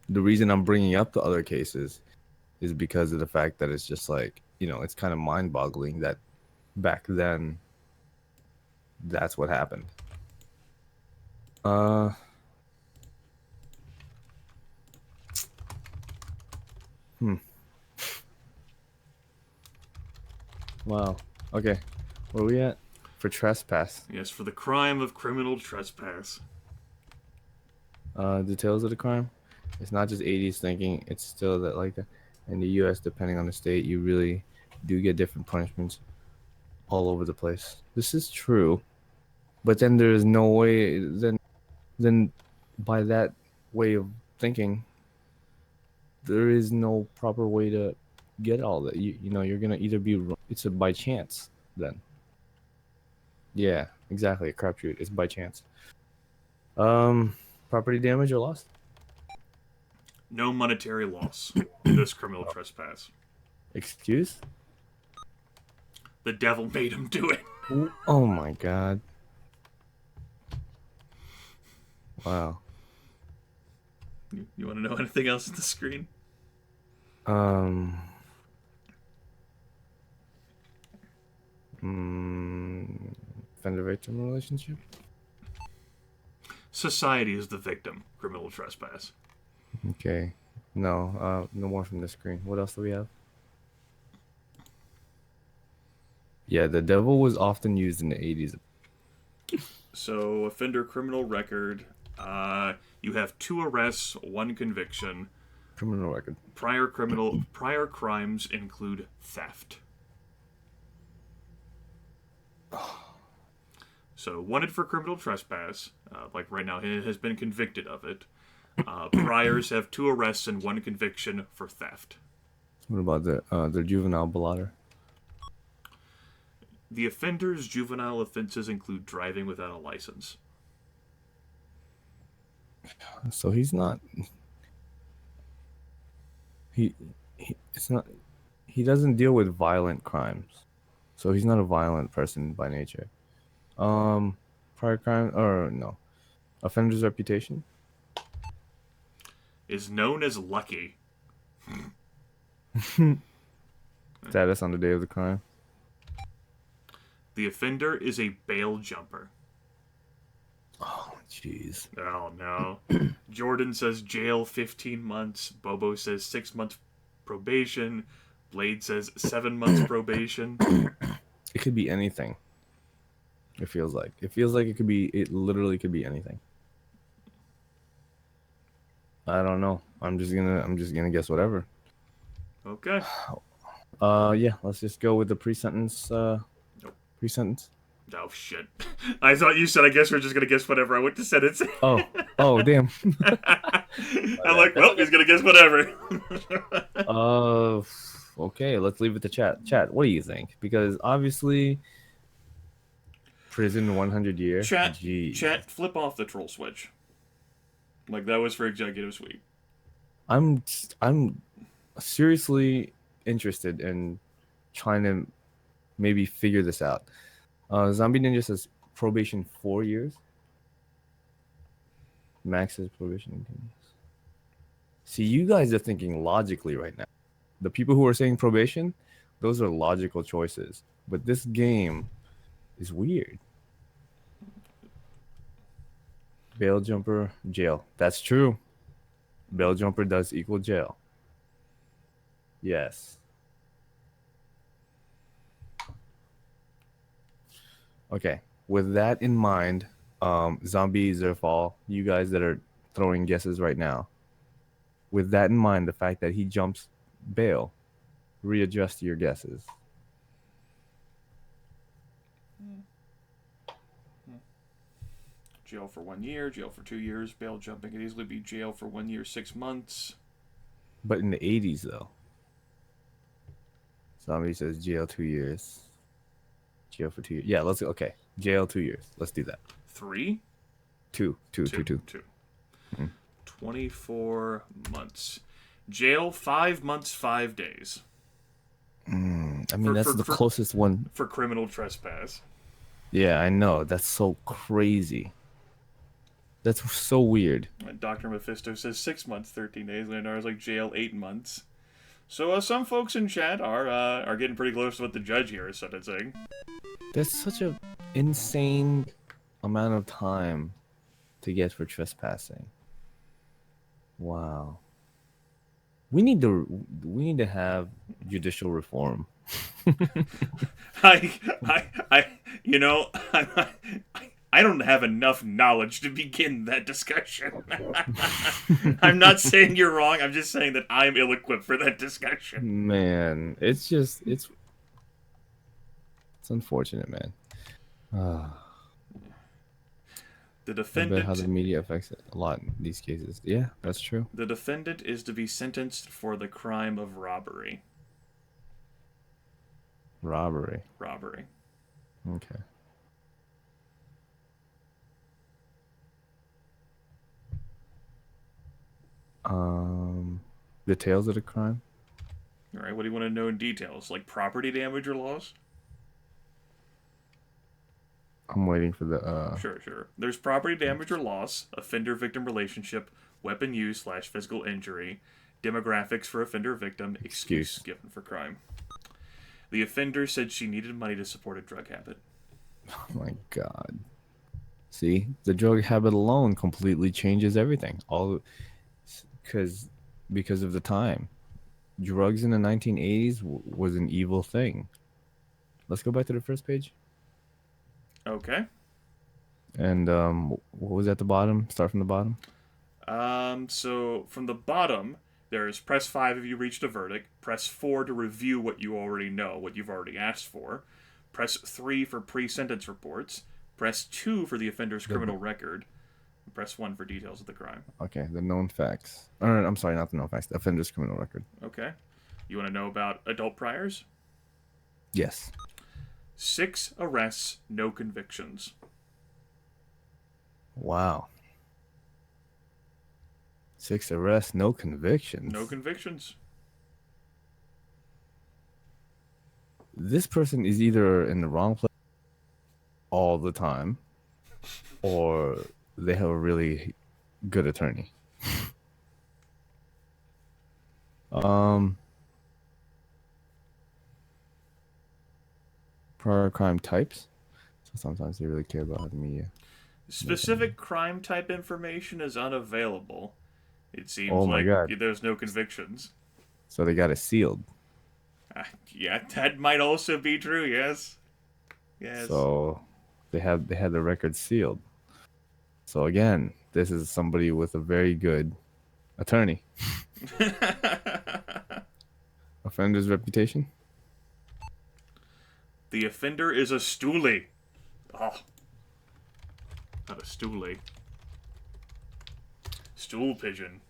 the reason I'm bringing up the other cases is because of the fact that it's just like, it's kind of mind-boggling that back then that's what happened. Uh, hmm. Wow. Okay. Where are we at? For trespass. Yes, for the crime of criminal trespass. Details of the crime. It's not just 80s thinking. It's still that like that. In the U.S., depending on the state, you really do get different punishments all over the place. This is true, but then there is no way. Then by that way of thinking, there is no proper way to get all that. You're gonna either be. It's a by chance then. Yeah, exactly. A crapshoot. It's by chance. Um, Property damage or loss? No monetary loss in this criminal trespass. Excuse? The devil made him do it. Oh my god. Wow. You want to know anything else on the screen? Um. Mm, Offender victim relationship? Society is the victim. Criminal trespass. Okay. No, no more from the screen. What else do we have? Yeah, the devil was often used in the 80s. So, offender criminal record. You have 2 arrests, 1 conviction. Criminal record. Prior crimes include theft. So, wanted for criminal trespass, like right now, he has been convicted of it. Priors have 2 arrests and 1 conviction for theft. What about the juvenile blotter? The offender's juvenile offenses include driving without a license. So he's not. He, it's not. He doesn't deal with violent crimes, so he's not a violent person by nature. Prior crime or no, offender's reputation. Is known as lucky. Status on the day of the crime. The offender is a bail jumper. Oh, jeez. Oh no. Jordan says jail 15 months. Bobo says 6 months probation. Blade says 7 months probation. It could be anything. It feels like. It feels like it could be. It literally could be anything. I don't know. I'm just gonna guess whatever. Okay. Yeah. Let's just go with the pre-sentence. Nope. Pre-sentence. Oh shit. I thought you said I guess we're just gonna guess whatever. I went to sentence. Oh, damn. I'm like, well, he's gonna guess whatever. Okay, let's leave it to chat. Chat, what do you think? Because obviously, prison 100 year. Chat, flip off the troll switch. Like that was for executive suite. I'm seriously interested in trying to maybe figure this out. Zombie Ninja says probation 4 years. Max says probation. See, you guys are thinking logically right now. The people who are saying probation, those are logical choices. But this game is weird. Bail jumper, jail. That's true. Bail jumper does equal jail. Yes. Okay. With that in mind, Zombie Zerfall, you guys that are throwing guesses right now, with that in mind, the fact that he jumps bail, readjust your guesses. Jail for 1 year, jail for 2 years, bail jumping could easily be jail for 1 year, 6 months. But in the 80s, though. Zombie says jail 2 years. Jail for 2 years. Yeah, let's go. Okay. Jail 2 years. Let's do that. 3? Two. 24 months. Jail 5 months, 5 days. I mean, that's the closest one. For criminal trespass. Yeah, I know. That's so crazy. That's so weird. Dr. Mephisto says 6 months, 13 days. Leonardo's like jail 8 months. So some folks in chat are getting pretty close to what the judge here is sentencing. That's such a insane amount of time to get for trespassing. Wow. We need to have judicial reform. I don't have enough knowledge to begin that discussion. I'm not saying you're wrong. I'm just saying that I'm ill-equipped for that discussion. Man, it's unfortunate, man. The defendant. How the media affects it a lot in these cases. Yeah, that's true. The defendant is to be sentenced for the crime of robbery. Robbery. Okay. Details of the crime. All right. What do you want to know in details? Like property damage or loss? I'm waiting for the. Sure. There's property damage or loss, offender-victim relationship, weapon use / physical injury, demographics for offender-victim, excuse given for crime. The offender said she needed money to support a drug habit. Oh my God. See, the drug habit alone completely changes everything. All because of the time. Drugs in the 1980s was an evil thing. Let's go back to the first page. Okay. And what was at the bottom? Start from the bottom. So from the bottom, there's press 5 if you reached a verdict, press 4 to review what you already know, what you've already asked for, press 3 for pre-sentence reports, Press 2 for the offender's The criminal record. Press 1 for details of the crime. Okay, the known facts. Or I'm sorry, not the known facts. The offender's criminal record. Okay. You want to know about adult priors? Yes. 6 arrests, no convictions. Wow. 6 arrests, no convictions. No convictions. This person is either in the wrong place all the time, or they have a really good attorney. um, Prior crime types. So sometimes they really care about the media. Specific crime type information is unavailable. It seems Oh my like God. there's no convictions. So they got it sealed. Yeah, that might also be true. Yes. Yes. So they had the record sealed. So again, this is somebody with a very good attorney. Offender's reputation. The offender is a stoolie. Oh. Not a stoolie. Stool pigeon.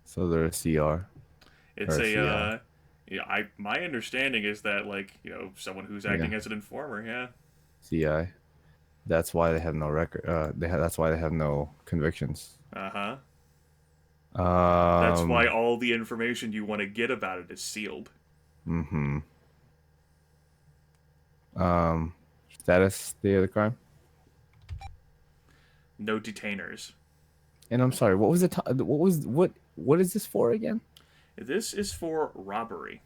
So they're a CR. It's Or a CI. yeah, my understanding is that, like, someone who's acting as an informer, yeah. CI. That's why they have no record. That's why they have no convictions. Uh-huh. That's Um. why all the information you want to get about it is sealed. Mm-hmm. Um. Status, day of the crime. No detainers. And I'm sorry. What was the what is this for again? This is for robbery.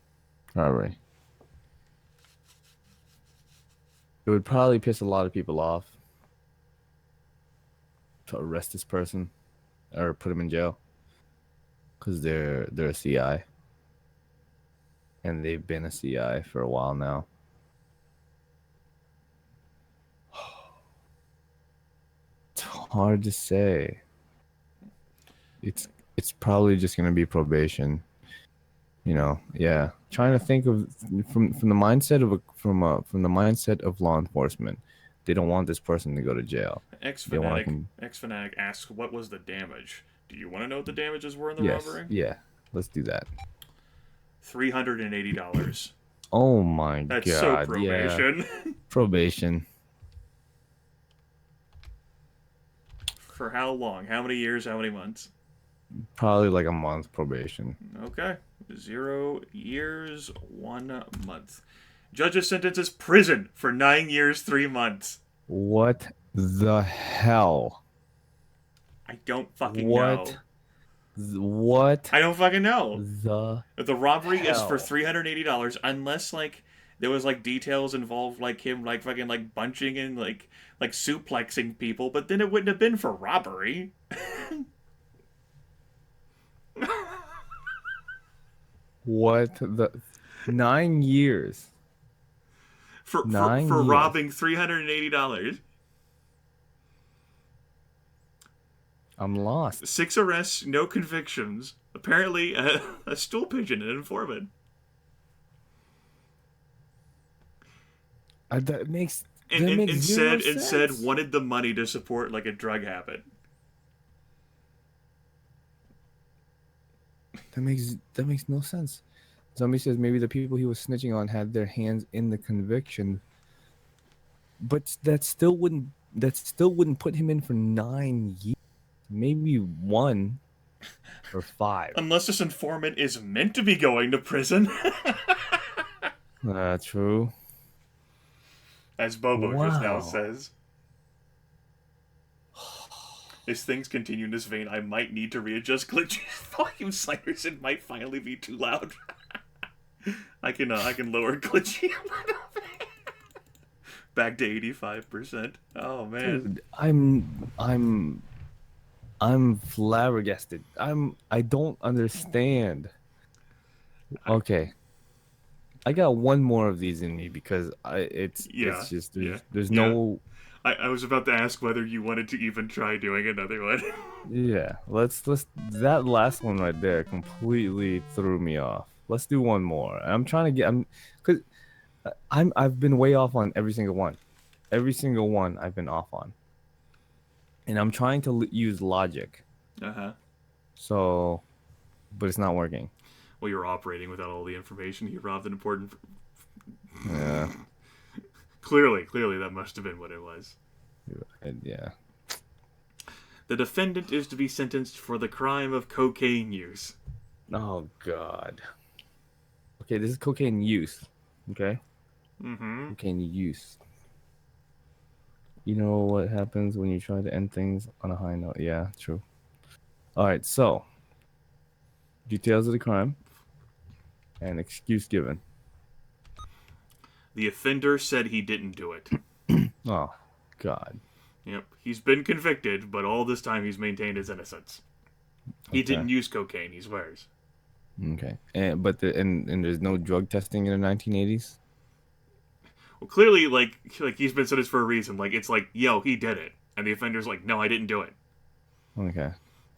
All right. It would probably piss a lot of people off to arrest this person or put him in jail because they're a CI and they've been a CI for a while now. It's hard to say. It's probably just gonna be probation. Yeah. Trying to think of from the mindset of from the mindset of law enforcement. They don't want this person to go to jail. They want X-Fanatic asks, what was the damage? Do you want to know what the damages were in the Yes. robbery? Yeah. Let's do that. $380. Oh my That's God. so probation. Yeah. Probation. For how long? How many years? How many months? Probably like a month probation. Okay. 0 years, 1 month. Judge's sentence is prison for 9 years, 3 months. What the hell? I don't fucking What? know. What? I don't fucking know. The robbery is for hell? $380 unless, like, there was, like, details involved, like him, like, fucking, like, bunching and, like suplexing people, but then it wouldn't have been for robbery. What the 9 years? For 9 years. robbing $380. I'm lost. 6 arrests, no convictions. Apparently, a stool pigeon, an informant. That makes And zero said sense. wanted the money to support, like, a drug habit. That makes no sense. Zombie says maybe the people he was snitching on had their hands in the conviction, but that still wouldn't put him in for 9 years. Maybe 1 or 5. Unless this informant is meant to be going to prison. True. As Bobo just now Wow. says. As things continue in this vein, I might need to readjust glitchy's volume sliders. It might finally be too loud. I can lower glitchy a little bit. Back to 85%. Oh man. Dude, I'm flabbergasted. I don't understand. Okay. I got one more of these in me because it's just there's no. I was about to ask whether you wanted to even try doing another one. Yeah, let's that last one right there completely threw me off. Let's do one more. I'm trying to get because I've been way off on every single one. Every single one I've been off on. And I'm trying to use logic. Uh huh. So, but it's not working. Well, you're operating without all the information. He robbed an important. Yeah. Clearly, that must have been what it was. Yeah. The defendant is to be sentenced for the crime of cocaine use. Oh God. Okay, this is cocaine use. Okay? Mm-hmm. Cocaine use. You know what happens when you try to end things on a high note? Yeah, true. All right, so details of the crime and excuse given. The offender said he didn't do it. Oh, God. Yep, he's been convicted, but all this time he's maintained his innocence. He Okay. didn't use cocaine, he swears. Okay. And there's no drug testing in the 1980s? Well, clearly, like he's been sentenced for a reason. Like it's like, yo, he did it, and the offender's like, no, I didn't do it. Okay.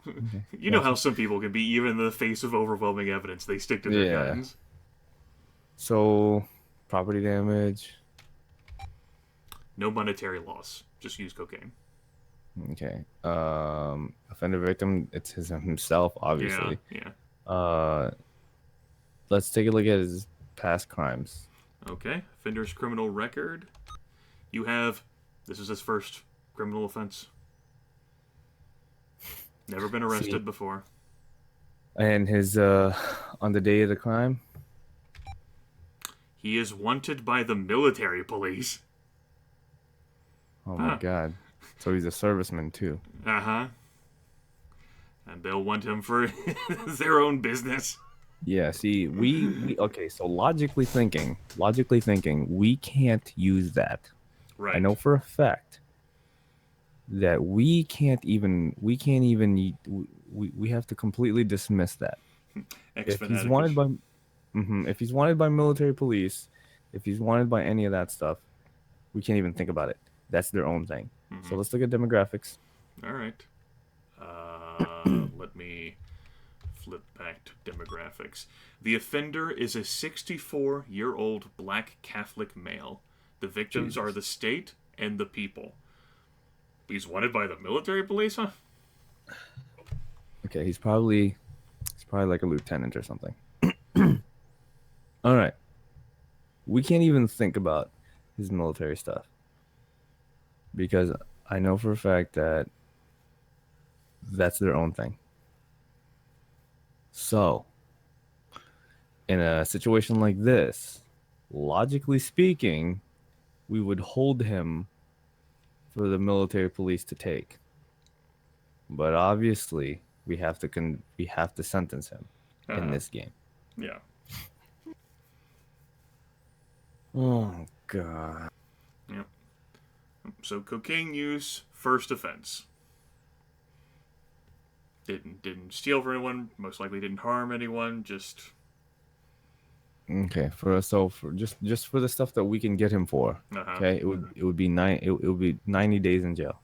Okay. You know how Gotcha. some people can be, even in the face of overwhelming evidence, they stick to their Yeah. guns. So, property damage. No monetary loss. Just use cocaine. Okay. Offender victim, it's himself, Yeah, obviously. yeah. Uh, let's take a look at his past crimes. Okay. Offender's criminal record. You have. This is his first criminal offense. Never been See, arrested before. and his on the day of the crime. He is wanted by the military police. Oh my Huh. God. So he's a serviceman too. Uh huh. And they'll want him for their own business. Yeah, see, we okay, so logically thinking, we can't use that. I Right. know for a fact that we have to completely dismiss that. Ex If he's fanaticus. wanted by if he's wanted by military police, if he's wanted by any of that stuff, we can't even think about it. That's their own thing. So Mm-hmm. let's look at demographics. All right. Let me flip back to demographics. The offender is a 64-year-old black Catholic male. The victims are Jesus. the state and the people. He's wanted by the military police, huh? Okay, he's probably like a lieutenant or something. All right. We can't even think about his military stuff because I know for a fact that that's their own thing. So, in a situation like this, logically speaking, we would hold him for the military police to take. But obviously, we have to sentence him Uh in huh. this game. Yeah. Oh God. Yeah. So cocaine use, first offense. Didn't steal from anyone. Most likely didn't harm anyone. Just Okay, for just for the stuff that we can get him for, uh huh. okay, it would be it would be 90 days in jail.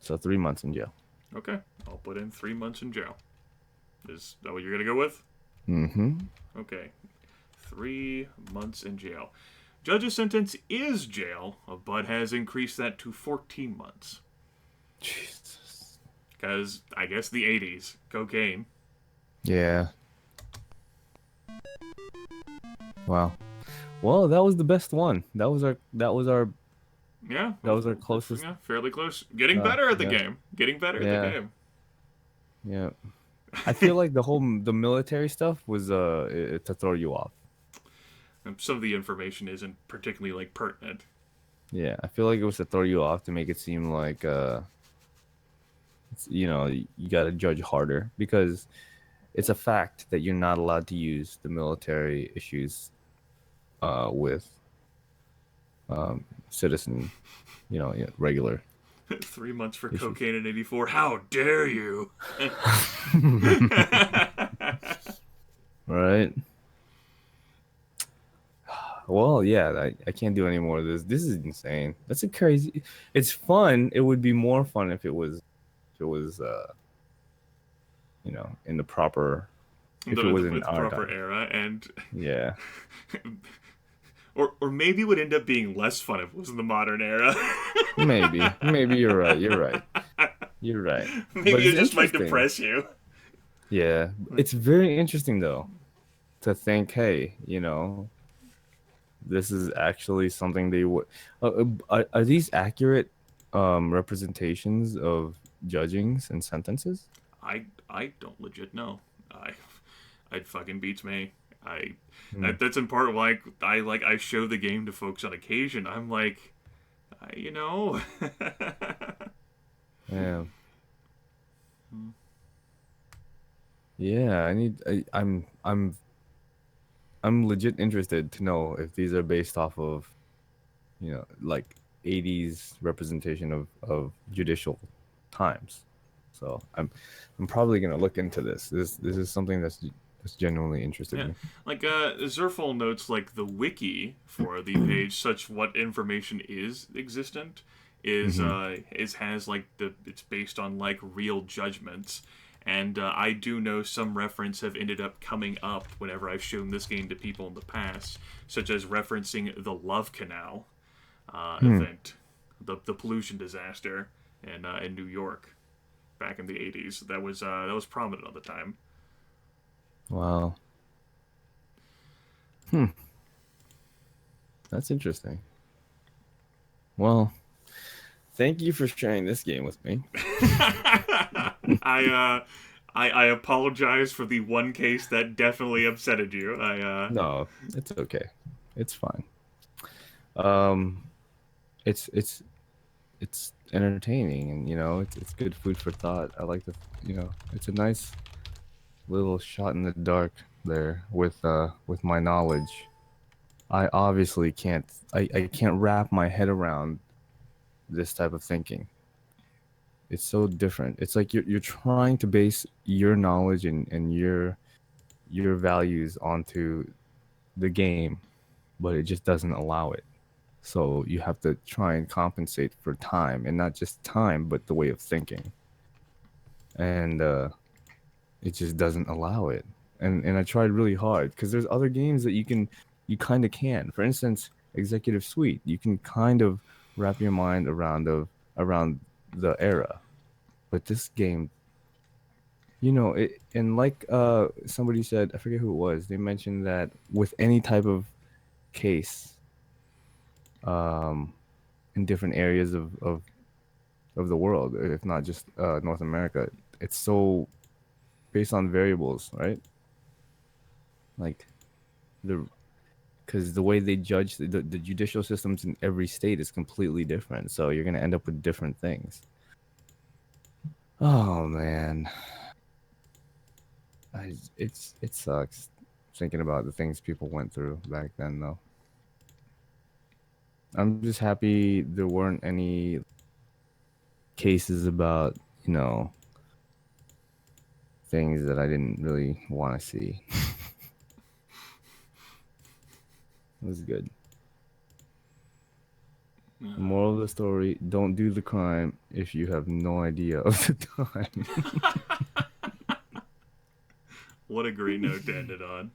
So 3 months in jail. Okay. I'll put in 3 months in jail. Is that what you're gonna go with? Mm-hmm. Okay. 3 months in jail. Judge's sentence is jail, but has increased that to 14 months. Jesus. Because I guess the 80s, cocaine. Yeah. Wow. Well, that was the best one. Yeah, That was our closest. yeah, fairly close. Getting better at the Yeah. game. Getting better at the Yeah. game. Yeah. I feel like the military stuff was to throw you off. Some of the information isn't particularly like pertinent. Yeah, I feel like it was to throw you off to make it seem like you got to judge harder because it's a fact that you're not allowed to use the military issues with citizen, yeah, regular 3 months for issues. cocaine in '84. How dare you? Right. Well, yeah, I can't do any more of this. This is insane. That's a crazy. It's fun. It would be more fun if it was in the proper if it was in With the our proper time. era and Yeah. or maybe it would end up being less fun if it was in the modern era. Maybe you're right. You're right. You're right. But Maybe it's it just might interesting. depress you. Yeah, it's very interesting though to think, hey, this is actually something they would. Are these accurate representations of judgings and sentences? I don't legit know. I it fucking beats me. I Hmm. that's in part why I show the game to folks on occasion. I'm like, you know, Yeah. Yeah, I'm legit interested to know if these are based off of, like 80s representation of judicial times. So I'm probably gonna look into this. This is something that's genuinely interested yeah. me. Like Zerful notes like the wiki for the page, such what information is existent Hmm. is has like the it's based on like real judgments. And I do know some reference have ended up coming up whenever I've shown this game to people in the past, such as referencing the Love Canal Hmm. event, the pollution disaster in New York back in the 80s. That was prominent at the time. Wow. Hmm. That's interesting. Well, thank you for sharing this game with me. I I apologize for the one case that definitely upsetted you. No, it's okay. It's fine. Um, it's it's entertaining, and it's good food for thought. I like it's a nice little shot in the dark there with my knowledge. I obviously I can't wrap my head around this type of thinking. It's so different. It's like you're trying to base your knowledge and your values onto the game, but it just doesn't allow it. So you have to try and compensate for time, and not just time, but the way of thinking. And it just doesn't allow it. And I tried really hard because there's other games that you kind of can. For instance, Executive Suite, you can kind of wrap your mind around the era. But this game, it, and like somebody said, I forget who it was, they mentioned that with any type of case, um in different areas of the world, if not just North America, it's so based on variables, right? Like the because the way they judge the judicial systems in every state is completely different. So you're gonna end up with different things. Oh man, it sucks thinking about the things people went through back then, though. I'm just happy there weren't any cases about, you know, things that I didn't really want to see. It was good. The moral of the story, don't do the crime if you have no idea of the time. what a great note to end it on.